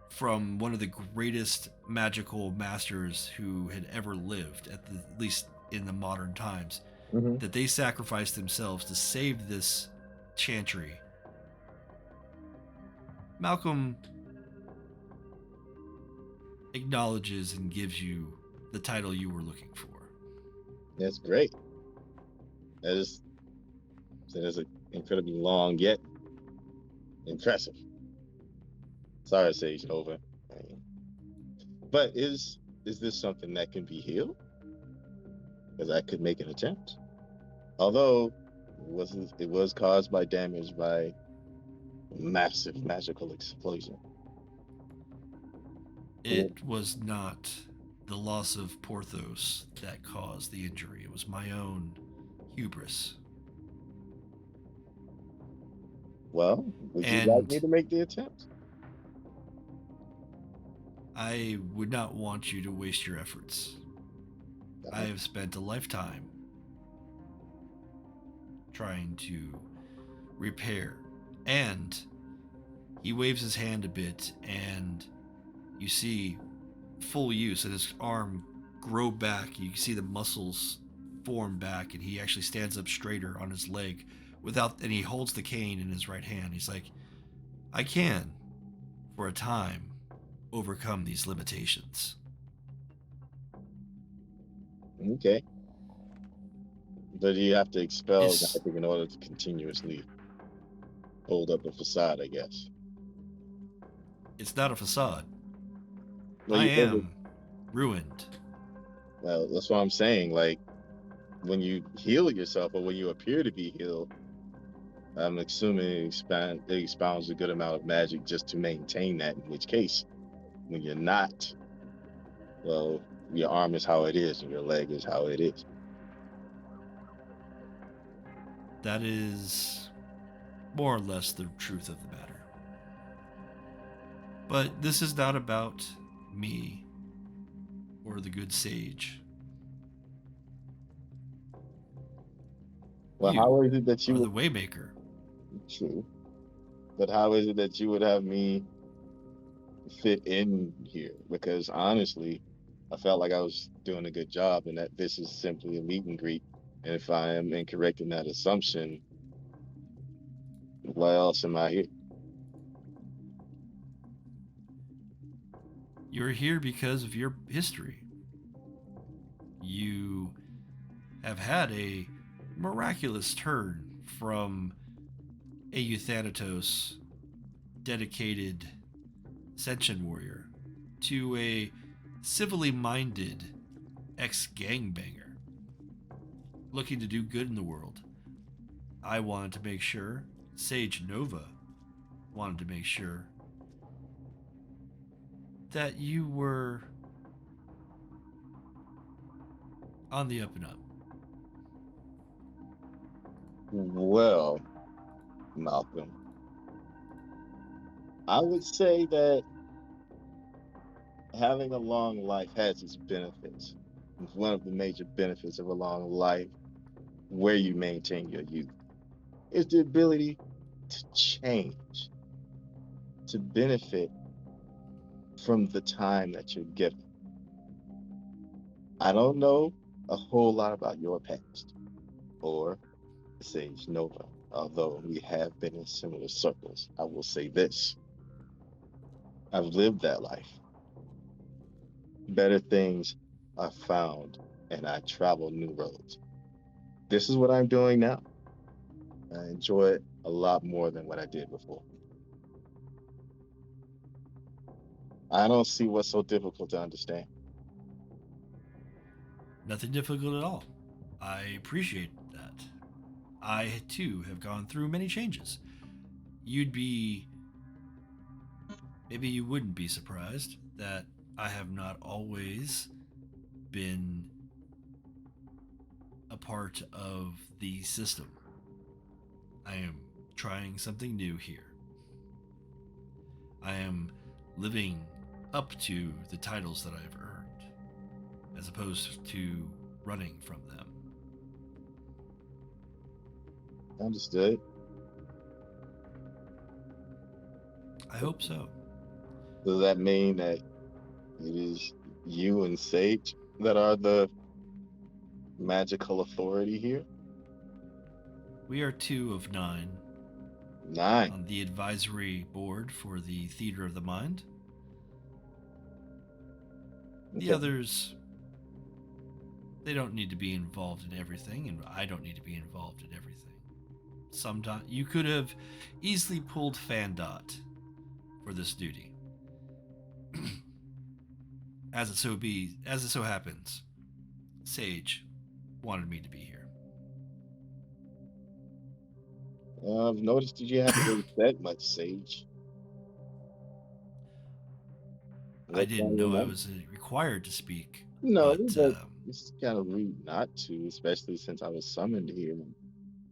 from one of the greatest magical masters who had ever lived, at least in the modern times, Mm-hmm. that they sacrificed themselves to save this chantry. Malcolm acknowledges and gives you the title you were looking for. That's great. That is an incredibly long yet impressive. Sorry, Sage Nova. But is this something that can be healed? Because I could make an attempt. Although it was caused by damage by massive magical explosion. It was not the loss of Porthos that caused the injury. It was my own hubris. Well, would you like me to make the attempt? I would not want you to waste your efforts. I have spent a lifetime trying to repair. And he waves his hand a bit, and you see full use, and his arm grow back. You can see the muscles form back, and he actually stands up straighter on his leg and he holds the cane in his right hand. He's like, I can, for a time, overcome these limitations. Okay. But you have to expel magic in order to continuously hold up a facade, I guess. It's not a facade. Well, I am ruined. Well, that's what I'm saying. Like, when you heal yourself or when you appear to be healed, I'm assuming it expounds a good amount of magic just to maintain that, in which case, when you're not, well, your arm is how it is and your leg is how it is. That is more or less the truth of the matter. But this is not about me or the good sage. Well, how is it that you are the Waymaker? True. But how is it that you would have me fit in here? Because honestly, I felt like I was doing a good job and that this is simply a meet and greet. And if I am incorrect in that assumption, why else am I here? You're here because of your history. You have had a miraculous turn from a Euthanatos dedicated Senshin warrior to a civilly minded ex-gangbanger looking to do good in the world. I wanted to make sure, Sage Nova wanted to make sure that you were on the up and up. Well, Malcolm, I would say that having a long life has its benefits. It's one of the major benefits of a long life where you maintain your youth is the ability to change, to benefit from the time that you're given. I don't know a whole lot about your past or the Sage Nova, although we have been in similar circles. I will say this. I've lived that life. Better things are found, and I travel new roads. This is what I'm doing now. I enjoy it a lot more than what I did before. I don't see what's so difficult to understand. Nothing difficult at all. I appreciate that. I, too, have gone through many changes. You'd be. Maybe you wouldn't be surprised that I have not always been a part of the system. I am trying something new here. I am living up to the titles that I've earned, as opposed to running from them. Understood. I hope so. Does that mean that it is you and Sage that are the magical authority here? We are 2 of 9 Nine. on the advisory board for the Theater of the Mind. The Okay. others, they don't need to be involved in everything, and I don't need to be involved in everything. Sometimes you could have easily pulled Fandot for this duty. As it so happens, Sage wanted me to be here. I've noticed that you haven't really said much, Sage. I What's on didn't your know I mind? was required to speak, No, but but it's kind of rude not to, especially since I was summoned here.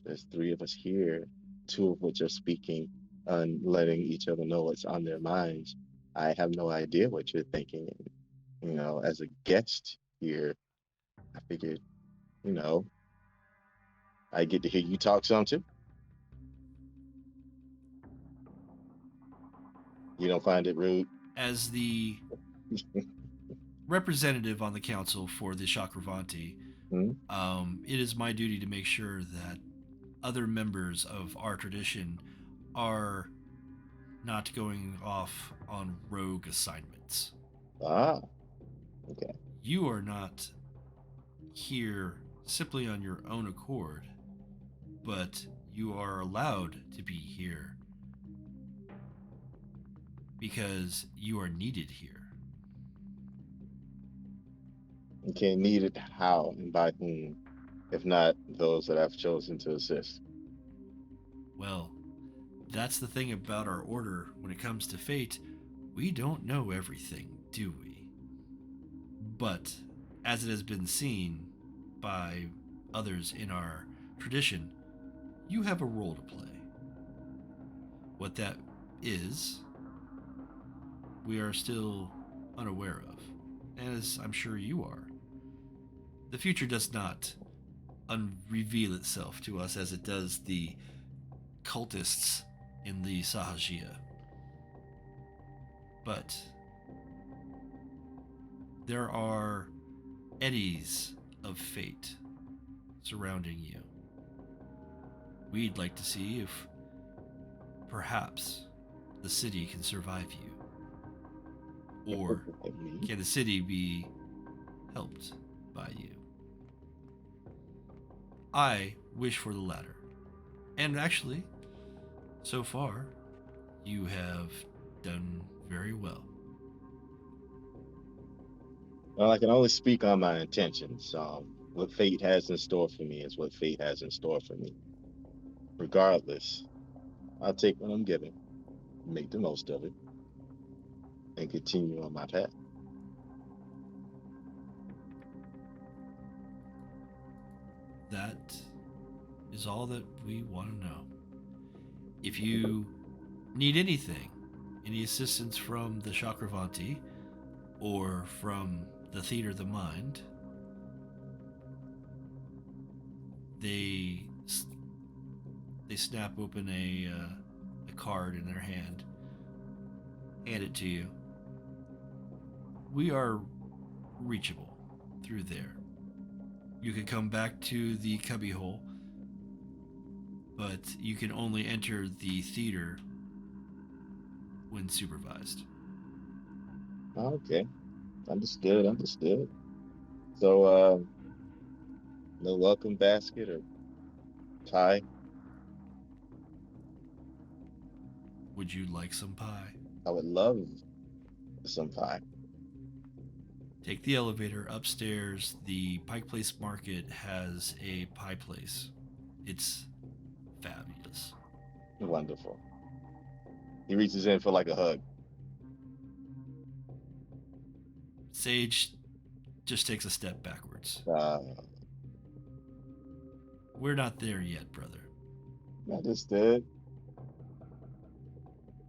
There's three of us here, two of which are speaking and letting each other know what's on their minds. I have no idea what you're thinking. As a guest here, I figured, you know, I get to hear you talk some too. You don't find it rude? as the representative on the council for the Chakravanti, Hmm? it is my duty to make sure that other members of our tradition are not going off on rogue assignments. Ah, okay. You are not here simply on your own accord, but you are allowed to be here because you are needed here. Okay, needed how and by whom, if not those that I've chosen to assist? Well, that's the thing about our order when it comes to fate. We don't know everything, do we? But as it has been seen by others in our tradition, you have a role to play. What that is, we are still unaware of, as I'm sure you are. The future does not reveal itself to us as it does the cultists in the Sahajia. But there are eddies of fate surrounding you. We'd like to see if perhaps the city can survive you. Or Me? can the city be helped by you? I wish for the latter. And actually, so far, you have done Very well. Well, I can only speak on my intentions. What fate has in store for me is what fate has in store for me. Regardless, I'll take what I'm given, make the most of it, and continue on my path. That is all that we want to know. If you need anything, any assistance from the Chakravanti or from the Theater of the Mind, they snap open a card in their hand, hand it to you. We are reachable through there. You can come back to the cubbyhole, but you can only enter the theater when supervised. Okay, understood, understood. So, no welcome basket or pie? Would you like some pie? I would love some pie. Take the elevator upstairs. The Pike Place Market has a pie place. It's fabulous. Wonderful. He reaches in for like a hug. Sage just takes a step backwards. We're not there yet, brother. Understood.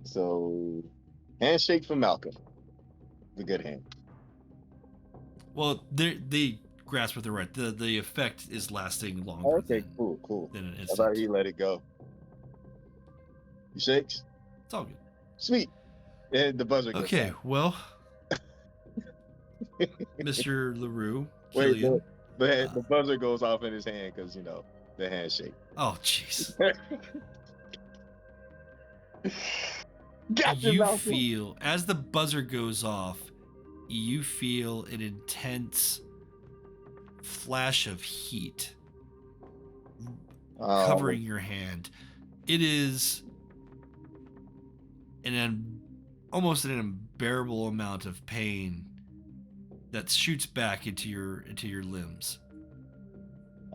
So, handshake for Malcolm. The good hand. Well, they grasp with the right. The effect is lasting longer. Oh, okay, cool. Than an I instant. thought he let it go. He shakes. It's all good. Sweet. And the buzzer goes Okay, off. well, Mr. LeRoux, Wait, Killian. the buzzer goes off in his hand because, the handshake. Oh, jeez. Gotcha, You Malcolm. feel, as the buzzer goes off, you feel an intense flash of heat covering your hand. It is almost an unbearable amount of pain that shoots back into your limbs.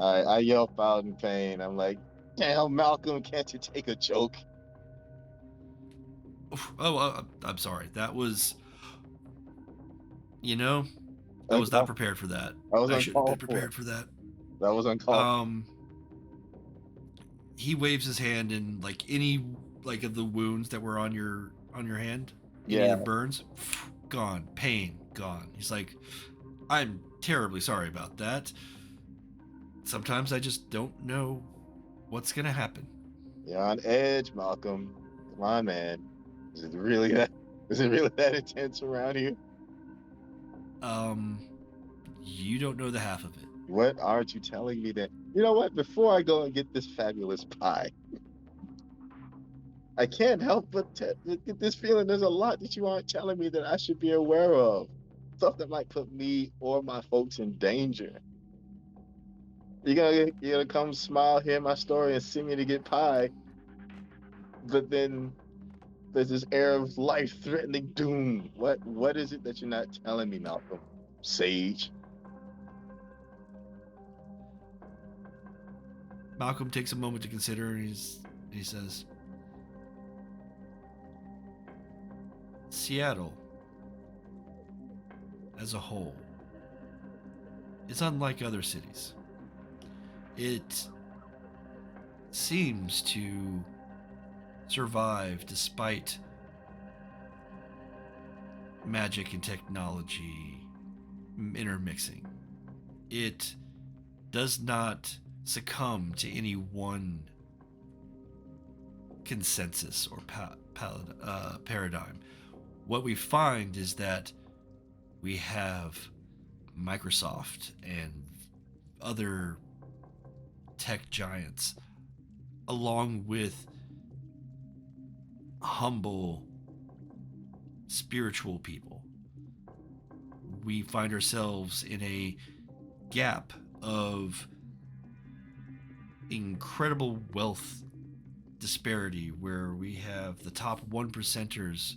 I yelp out in pain. I'm like, damn, Malcolm, can't you take a joke? I'm sorry. That was, I was not prepared for that. I should have been prepared for that. That was uncalled. He waves his hand, and any of the wounds that were on your hand, any of the burns, gone. Pain gone. He's like, I'm terribly sorry about that. Sometimes I just don't know what's gonna happen. You're on edge, Malcolm. Come on, man. Is it really that intense around here? You don't know the half of it. What aren't you telling me that? You know what? Before I go and get this fabulous pie, I can't help but get this feeling there's a lot that you aren't telling me that I should be aware of. Stuff that might put me or my folks in danger. You're gonna come smile, hear my story, and send me to get pie. But then there's this air of life-threatening doom. What is it that you're not telling me, Malcolm? Sage. Malcolm takes a moment to consider, and he says, Seattle, as a whole, is unlike other cities. It seems to survive despite magic and technology intermixing. It does not succumb to any one consensus or paradigm. What we find is that we have Microsoft and other tech giants, along with humble spiritual people. We find ourselves in a gap of incredible wealth disparity where we have the top 1%ers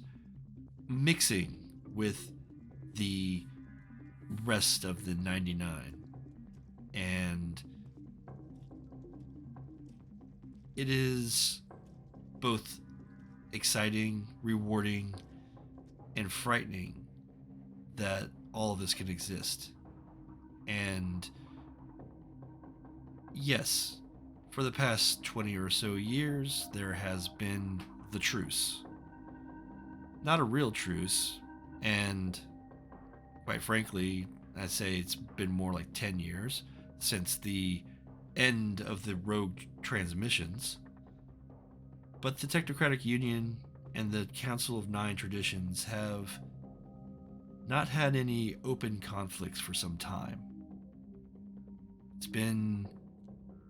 mixing with the rest of the 99. And it is both exciting, rewarding, and frightening that all of this can exist. And yes, for the past 20 or so years, there has been the truce. Not a real truce, and quite frankly, I'd say it's been more like 10 years since the end of the rogue transmissions. But the Technocratic Union and the Council of Nine Traditions have not had any open conflicts for some time. It's been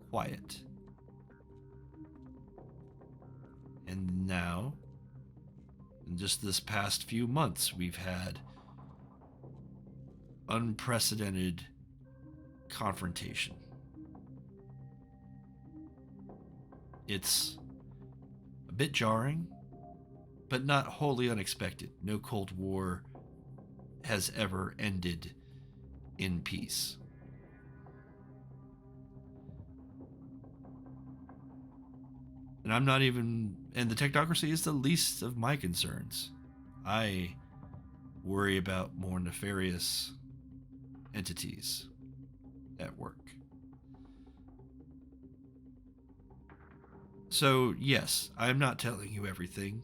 quiet. And now, in just this past few months, we've had unprecedented confrontation. It's a bit jarring, but not wholly unexpected. No Cold War has ever ended in peace. And and the technocracy is the least of my concerns. I worry about more nefarious entities at work. So, yes, I'm not telling you everything.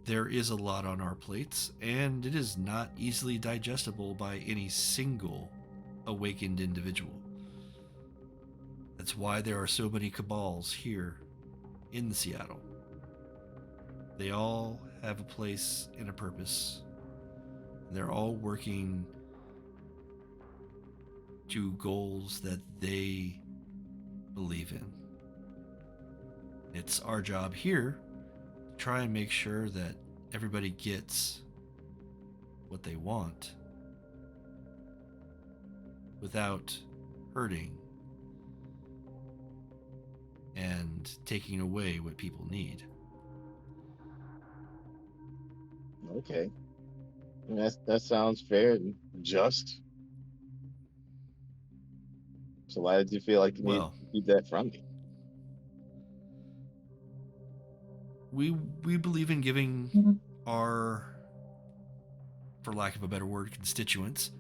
There is a lot on our plates, and it is not easily digestible by any single awakened individual. That's why there are so many cabals here in Seattle. They all have a place and a purpose. They're all working to goals that they believe in. It's our job here to try and make sure that everybody gets what they want without hurting and taking away what people need. Okay. That sounds fair and just. So why did you feel like you need to keep that from me? We believe in giving our, for lack of a better word, constituents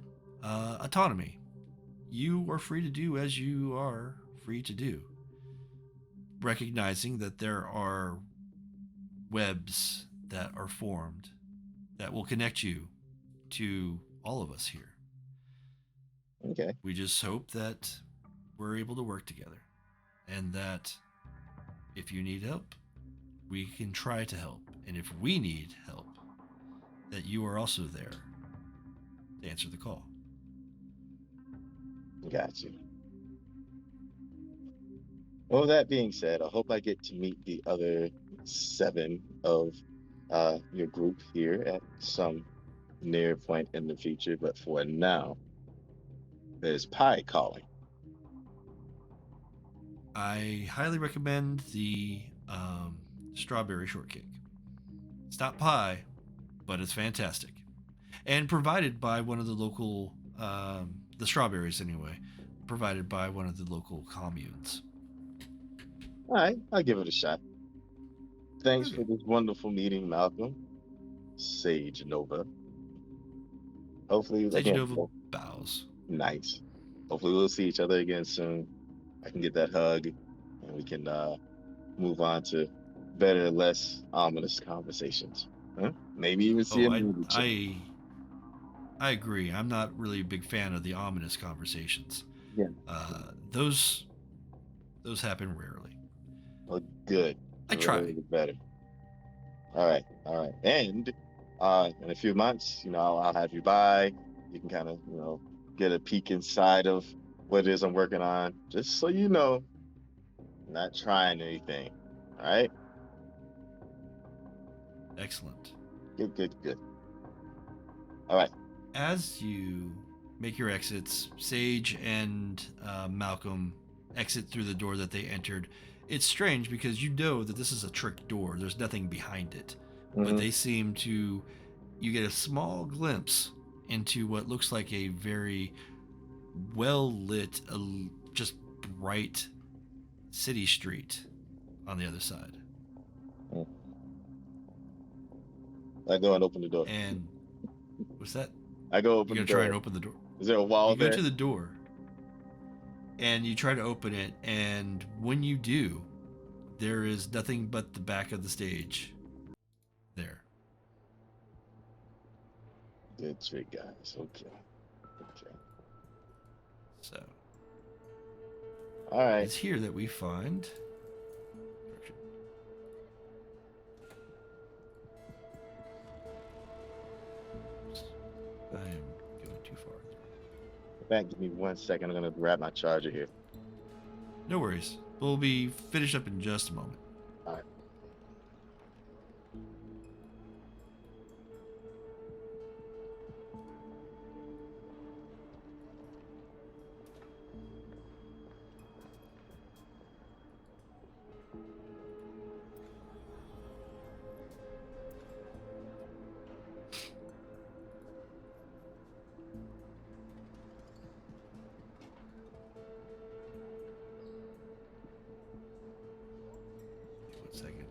autonomy. You are free to do as you are free to do, recognizing that there are webs that are formed that will connect you to all of us here. Okay. We just hope that we're able to work together, and that if you need help, we can try to help. And if we need help, that you are also there to answer the call. Got you. Well, that being said, I hope I get to meet the other 7 of your group here at some near point in the future. But for now, there's pie calling. I highly recommend the strawberry shortcake. It's not pie, but it's fantastic. And provided by one of the local, the strawberries anyway, provided by one of the local communes. All right, I'll give it a shot. Thanks for this wonderful meeting, Malcolm. Sage Nova. Hopefully, Sage Nova bows. Nice. Hopefully, we'll see each other again soon. I can get that hug, and we can move on to better, less ominous conversations. Huh? Maybe even see a movie. I agree. I'm not really a big fan of the ominous conversations. Yeah. Those happen rarely. Well, good. I try. Better. All right. And in a few months, I'll have you by. You can kind of, get a peek inside of what it is I'm working on, just so you know, I'm not trying anything. All right. Excellent. Good. All right. As you make your exits, Sage and Malcolm exit through the door that they entered. It's strange because you know that this is a trick door. There's nothing behind it. Mm-hmm. But they seem to you get a small glimpse into what looks like a very well lit, just bright city street on the other side. Mm. I go and open the door. And what's that? I go You're open the gonna try door. and open the door. Is there a wall You go there? to the door, and you try to open it, and when you do, there is nothing but the back of the stage there. Good trick, guys. Okay. So All right. it's here that we find. I am going too far. Back, give me 1 second. I'm gonna grab my charger here. No worries. We'll be finished up in just a moment. All right. One second.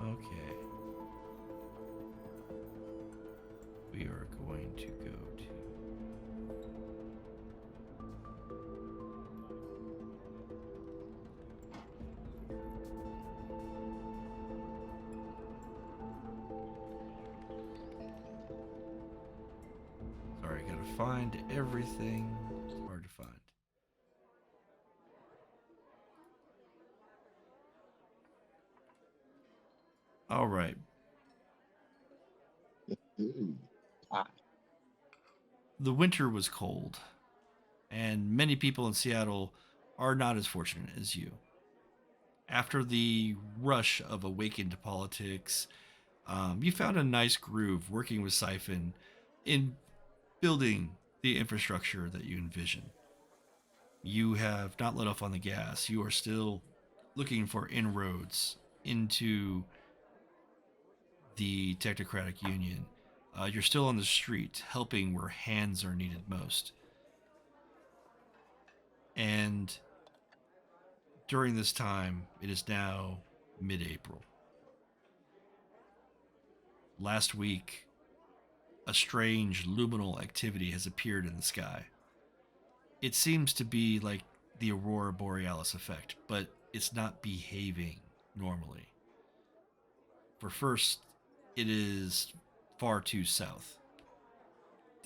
Okay. We are going to go to. Sorry, gotta find everything. It's hard to find. All right. Ooh. Ah. The winter was cold, and many people in Seattle are not as fortunate as you. After the rush of awakened politics, you found a nice groove working with Siphon in building the infrastructure that you envision. You have not let off on the gas. You are still looking for inroads into the Technocratic Union. You're still on the street, helping where hands are needed most. And during this time, it is now mid April. Last week, a strange luminal activity has appeared in the sky. It seems to be like the Aurora Borealis effect, but it's not behaving normally. For first, it is far too south,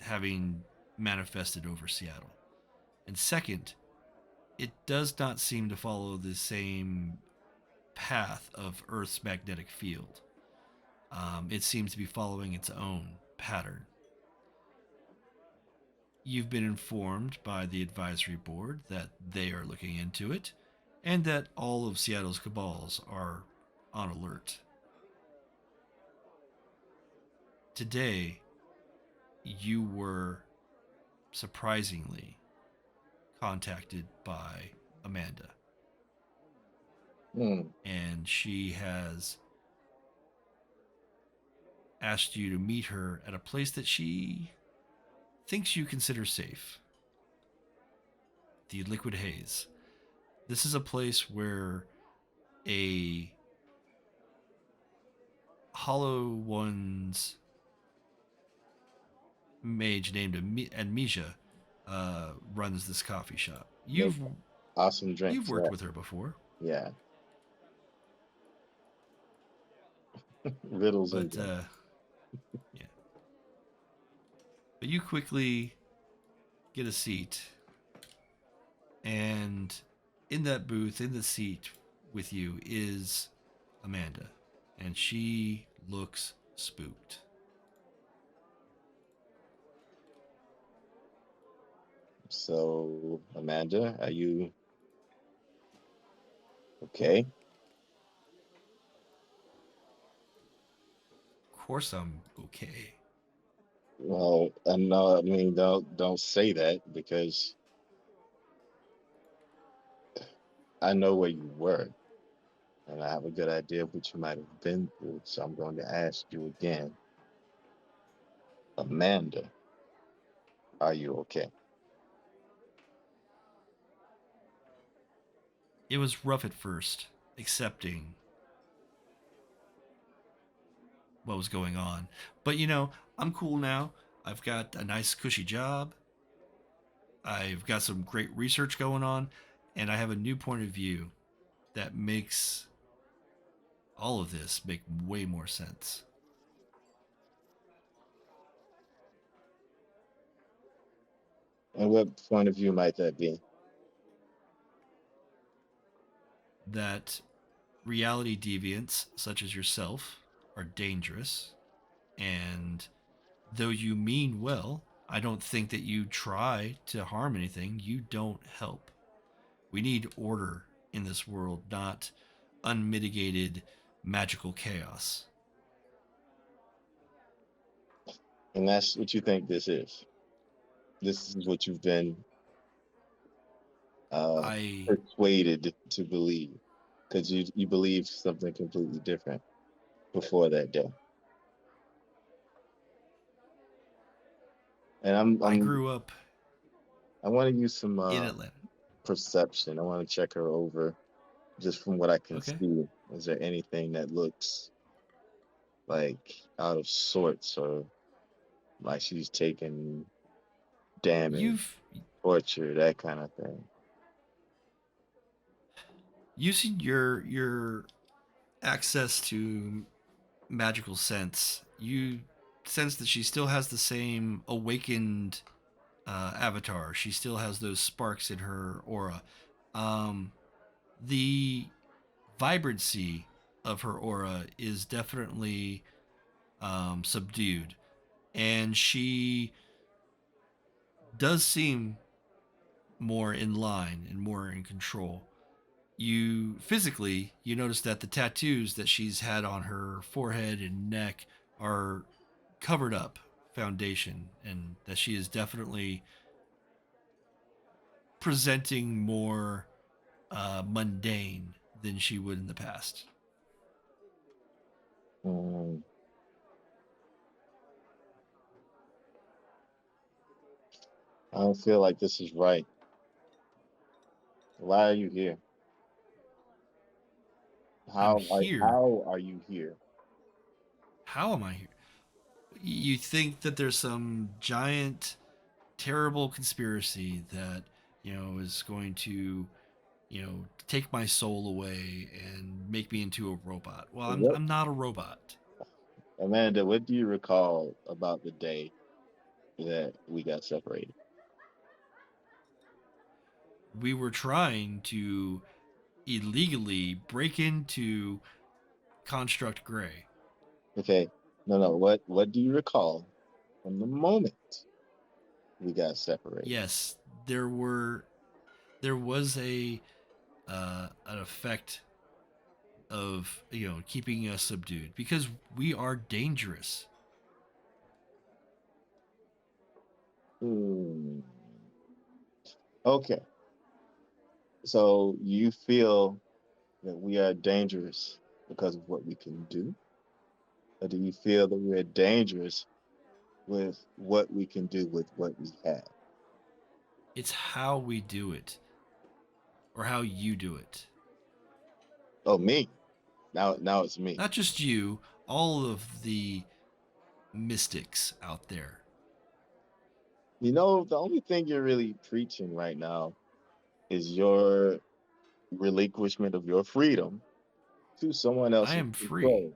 having manifested over Seattle. And second, it does not seem to follow the same path of Earth's magnetic field. It seems to be following its own pattern. You've been informed by the advisory board that they are looking into it, and that all of Seattle's cabals are on alert. Today, you were surprisingly contacted by Amanda. Hmm. And she has asked you to meet her at a place that she thinks you consider safe. The Liquid Haze. This is a place where a Hollow One's mage named Amnesia runs this coffee shop. You've Awesome drinks. You've worked with her before, Yeah. Riddles and but yeah. But you quickly get a seat, and in that booth, in the seat with you, is Amanda, and she looks spooked. So, Amanda, are you okay? Of course, I'm okay. Well, no, I mean, don't say that because I know where you were, and I have a good idea of what you might have been through. So I'm going to ask you again, Amanda, are you okay? It was rough at first, accepting what was going on. But I'm cool now. I've got a nice cushy job. I've got some great research going on, and I have a new point of view that makes all of this make way more sense. And what point of view might that be? That reality deviants, such as yourself, are dangerous, and though you mean well, I don't think that you try to harm anything. You don't help. We need order in this world, not unmitigated magical chaos. And that's what you think this is. This is what you've been uh, I persuaded to believe, because you believed something completely different before that day. And I grew up I want to use some in Atlanta. perception. I want to check her over just from what I can Okay. see. Is there anything that looks like out of sorts or like she's taking damage, You've torture, that kind of thing? using your access to magical sense, you sense that she still has the same awakened avatar. She still has those sparks in her aura. Um, the vibrancy of her aura is definitely subdued, and she does seem more in line and more in control. You notice that the tattoos that she's had on her forehead and neck are covered up foundation, and that she is definitely presenting more mundane than she would in the past. Mm, I don't feel like this is right. Why are you here? I'm here. How are you here? How am I here? You think that there's some giant, terrible conspiracy that is going to take my soul away and make me into a robot. Well, What, I'm not a robot. Amanda? What do you recall about the day that we got separated? We were trying to illegally break into Construct Gray. Okay, no. What do you recall from the moment we got separated? Yes, there was a an effect of keeping us subdued because we are dangerous. Hmm. Okay, so you feel that we are dangerous because of what we can do, or do you feel that we're dangerous with what we can do with what we have? It's how we do it or how you do it. Oh, me. Now it's me. Not just you, all of the mystics out there. You know, the only thing you're really preaching right now is your relinquishment of your freedom to someone I else's am free. control.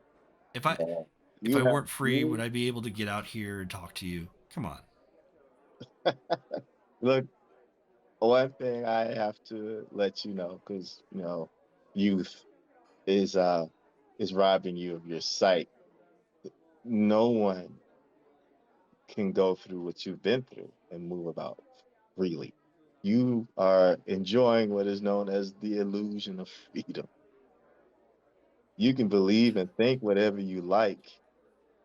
If I Uh, if you I have weren't free, would you I be able to get out here and talk to you? Come on. look. One thing I have to let you know, because youth is robbing you of your sight. No one can go through what you've been through and move about freely. You are enjoying what is known as the illusion of freedom. You can believe and think whatever you like,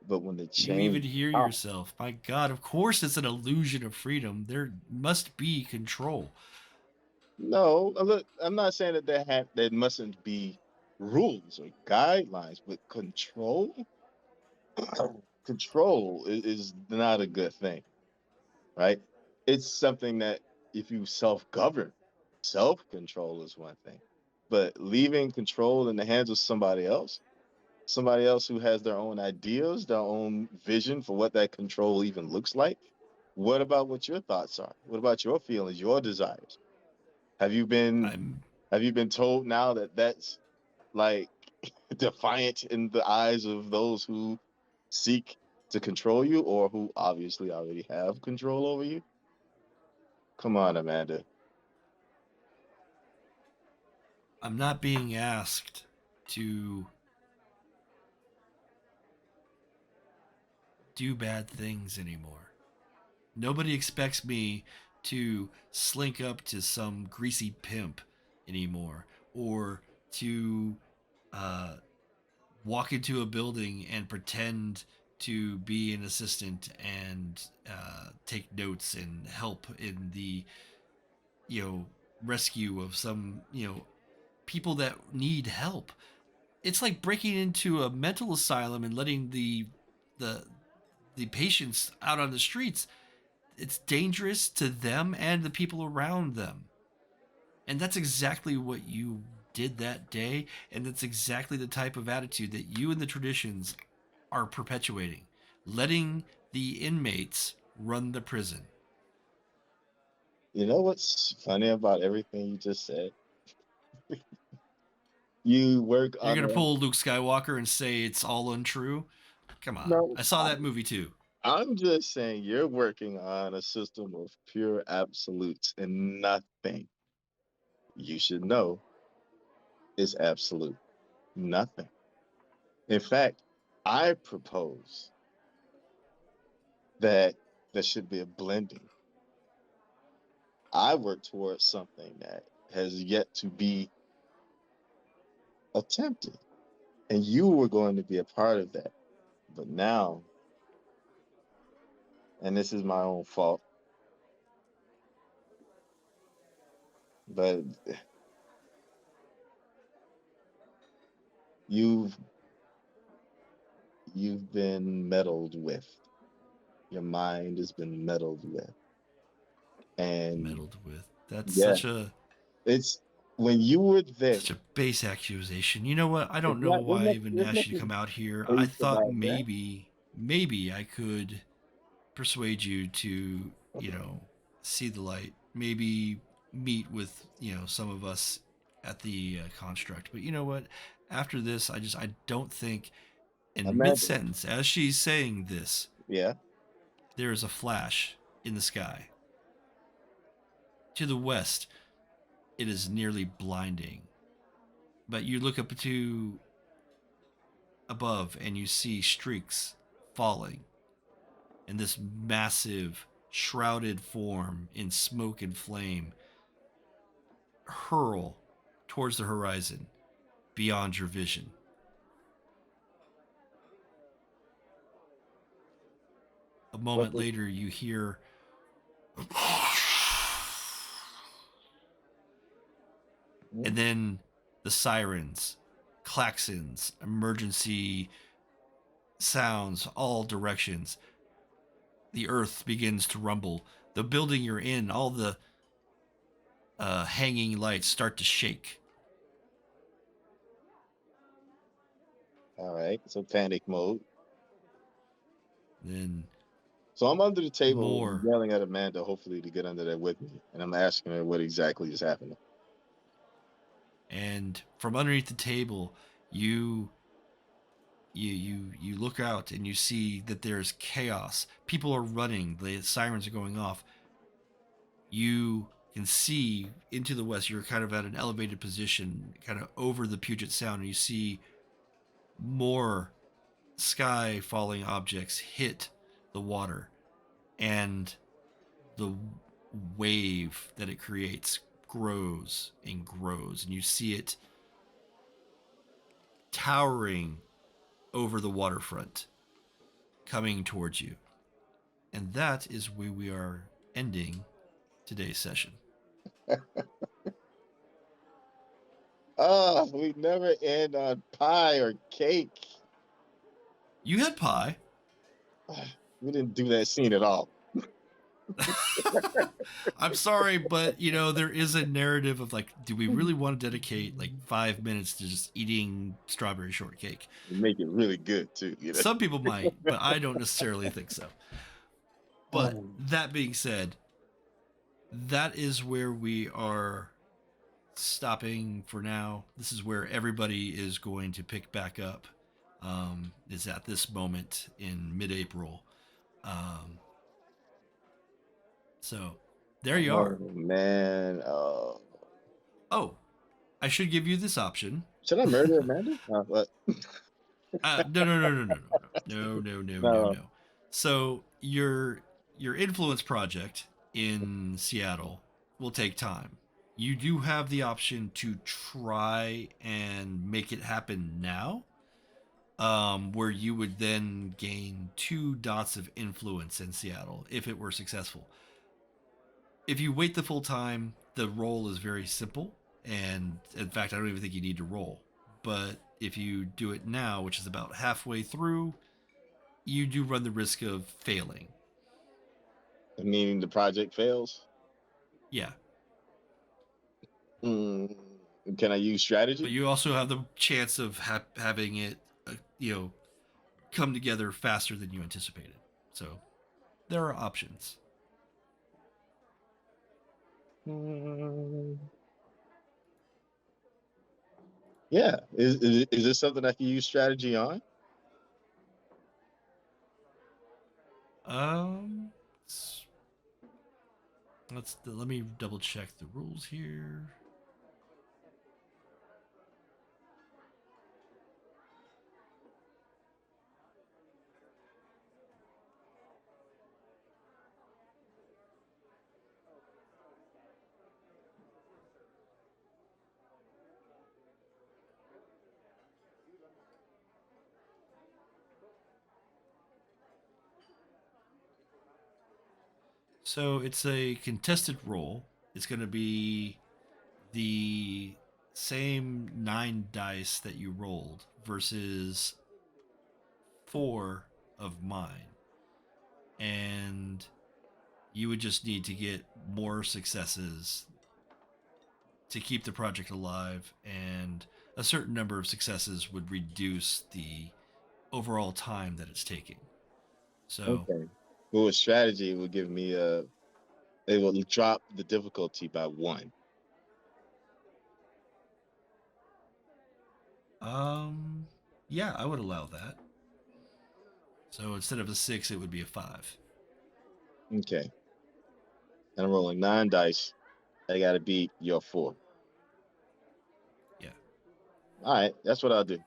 But when the You even change hear comes, yourself. My God, of course it's an illusion of freedom. There must be control. no, look, I'm not saying that there mustn't be rules or guidelines, but control is not a good thing, right? It's something that if you self-govern, self-control is one thing, but leaving control in the hands of somebody else who has their own ideas, their own vision for what that control even looks like. What about what your thoughts are? What about your feelings, your desires? Have you been I'm have you been told now that that's like defiant in the eyes of those who seek to control you or who obviously already have control over you? Come on, Amanda. I'm not being asked to do bad things anymore. Nobody expects me to slink up to some greasy pimp anymore, or to uh, walk into a building and pretend to be an assistant and take notes and help in the you know rescue of some people that need help. It's like breaking into a mental asylum and letting the the patients out on the streets. It's dangerous to them and the people around them. And that's exactly what you did that day. And that's exactly the type of attitude that you and the traditions are perpetuating, letting the inmates run the prison. You know what's funny about everything you just said? You work You're on going to a pull Luke Skywalker and say it's all untrue? Come on. no. I saw that movie too. I'm just saying you're working on a system of pure absolutes and nothing you should know is absolute. Nothing. In fact, I propose that there should be a blending. I work towards something that has yet to be attempted, and you were going to be a part of that. But now, and this is my own fault, but you've you've been meddled with. Your mind has been meddled with, and Meddled with. That's yeah, it's when you were there. such a base accusation. You know what? I It's don't know not. why I even There's asked you to nothing come out here. I based thought about that. maybe I could persuade you to, see the light. Maybe meet with, some of us at the construct. But you know what? After this, I don't think. In mid Amanda, sentence, as she's saying this, yeah, there is a flash in the sky. To the west, it is nearly blinding. But you look up to above and you see streaks falling, and this massive, shrouded form in smoke and flame hurl towards the horizon beyond your vision. A what moment the, later, you hear, and then the sirens, klaxons, emergency sounds, all directions. The earth begins to rumble. The building you're in, all the hanging lights start to shake. all right, so panic mode. Then So I'm under the table more. yelling at Amanda, hopefully to get under there with me, and I'm asking her what exactly is happening. And from underneath the table, you you look out and you see that there's chaos. People are running. The sirens are going off. You can see into the west. You're kind of at an elevated position, kind of over the Puget Sound, and you see more sky falling objects hit the water, and the wave that it creates grows and grows, and you see it towering over the waterfront. coming towards you. And that is where we are ending today's session. Oh, we never end on pie or cake. You had pie. We didn't do that scene at all. I'm sorry, but there is a narrative of like, do we really want to dedicate like 5 minutes to just eating strawberry shortcake? We make it really good too. Some people might, but I don't necessarily think so. But Oh. that being said, that is where we are stopping for now. This is where everybody is going to pick back up. Is at this moment in mid-April. So there you are. Oh, man. Oh, I should give you this option. Should I murder Amanda? What? No. So your influence project in Seattle will take time. You do have the option to try and make it happen now, where you would then gain 2 dots of influence in Seattle if it were successful. If you wait the full time, the roll is very simple, and in fact, I don't even think you need to roll. But if you do it now, which is about halfway through, you do run the risk of failing. Meaning the project fails? Yeah. Can I use strategy? But you also have the chance of having it, come together faster than you anticipated. So there are options. Yeah. Is this something I can use strategy on? Let me double check the rules here. So it's a contested roll. It's going to be the same 9 dice that you rolled versus 4 of mine. And you would just need to get more successes to keep the project alive, and a certain number of successes would reduce the overall time that it's taking. So okay. Well, with strategy, it will give me it will drop the difficulty by 1. Yeah, I would allow that. So instead of a 6, it would be a 5. Okay. And I'm rolling 9 dice. I gotta beat your 4. Yeah. All right, that's what I'll do.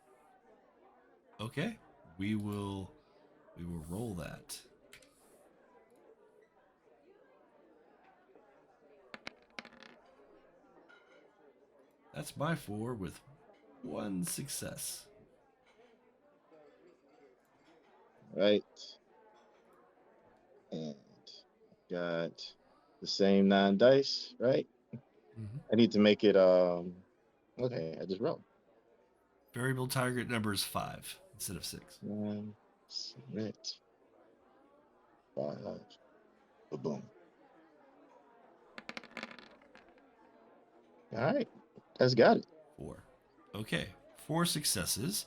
Okay. We will roll that. That's my 4 with 1 success. Right. And got the same 9 dice, right? Mm-hmm. I need to make it okay, I just rolled. Variable target number is 5 instead of 6. 1, 6, 5. Boom. All right, that's got it. 4. Okay. 4 successes.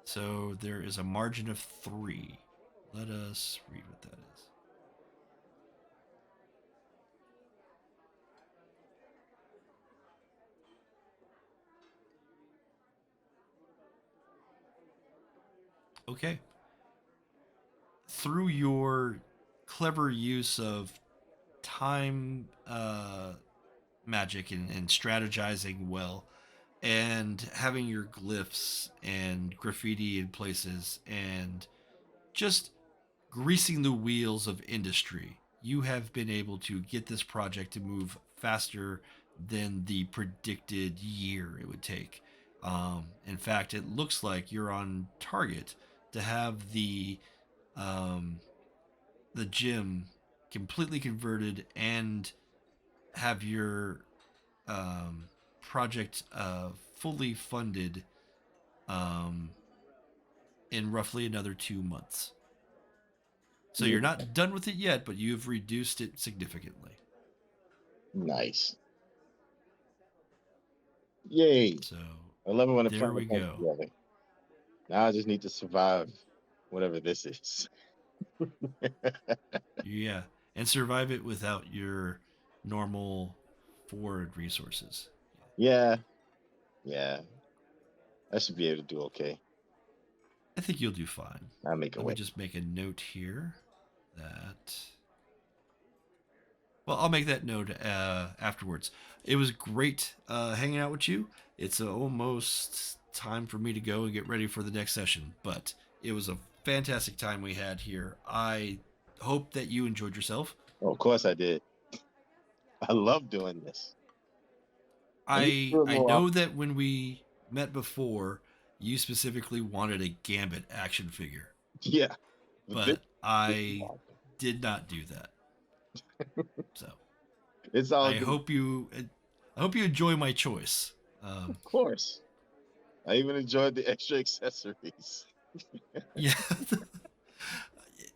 So there is a margin of 3. Let us read what that is. Okay. Through your clever use of time magic and strategizing well, and having your glyphs and graffiti in places, and just greasing the wheels of industry, you have been able to get this project to move faster than the predicted year it would take. In fact, it looks like you're on target to have the um, the gym completely converted and have your project fully funded um, in roughly another 2 months. So you're not done with it yet, but you've reduced it significantly. Nice. Yay. So I love it when a there plan we comes go. together. Now I just need to survive whatever this is. Yeah, and survive it without your normal forward resources. Yeah, yeah. I should be able to do okay. I think you'll do fine. I'll make a Let me way. just make a note here that. Well, I'll make that note afterwards. It was great hanging out with you. It's almost time for me to go and get ready for the next session, but it was a fantastic time we had here. I hope that you enjoyed yourself. Oh, of course I did. I love doing this. I need to I do it I more know often. that when we met before, you specifically wanted a Gambit action figure, Yeah. But but this I did not do that. So it's all I good. hope you I hope you enjoy my choice. Of course. I even enjoyed the extra accessories. Yeah,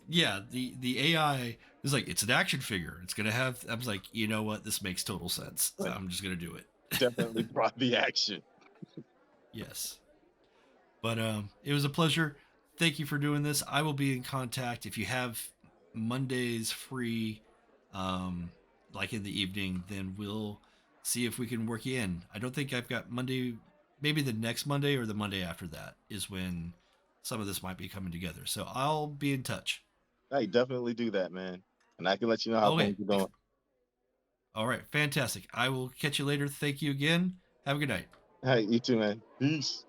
yeah. The AI is like it's an action figure. It's gonna have. I was like, you know what? This makes total sense. So I'm just gonna do it. Definitely brought the action. Yes. But it was a pleasure. Thank you for doing this. I will be in contact if you have Mondays free, um, like in the evening. Then we'll see if we can work you in. I don't think I've got Monday. Maybe the next Monday or the Monday after that is when some of this might be coming together. So I'll be in touch. I definitely do that, man. And I can let you know how Okay. things are going. All right. Fantastic. I will catch you later. Thank you again. Have a good night. Hey, you too, man. Peace.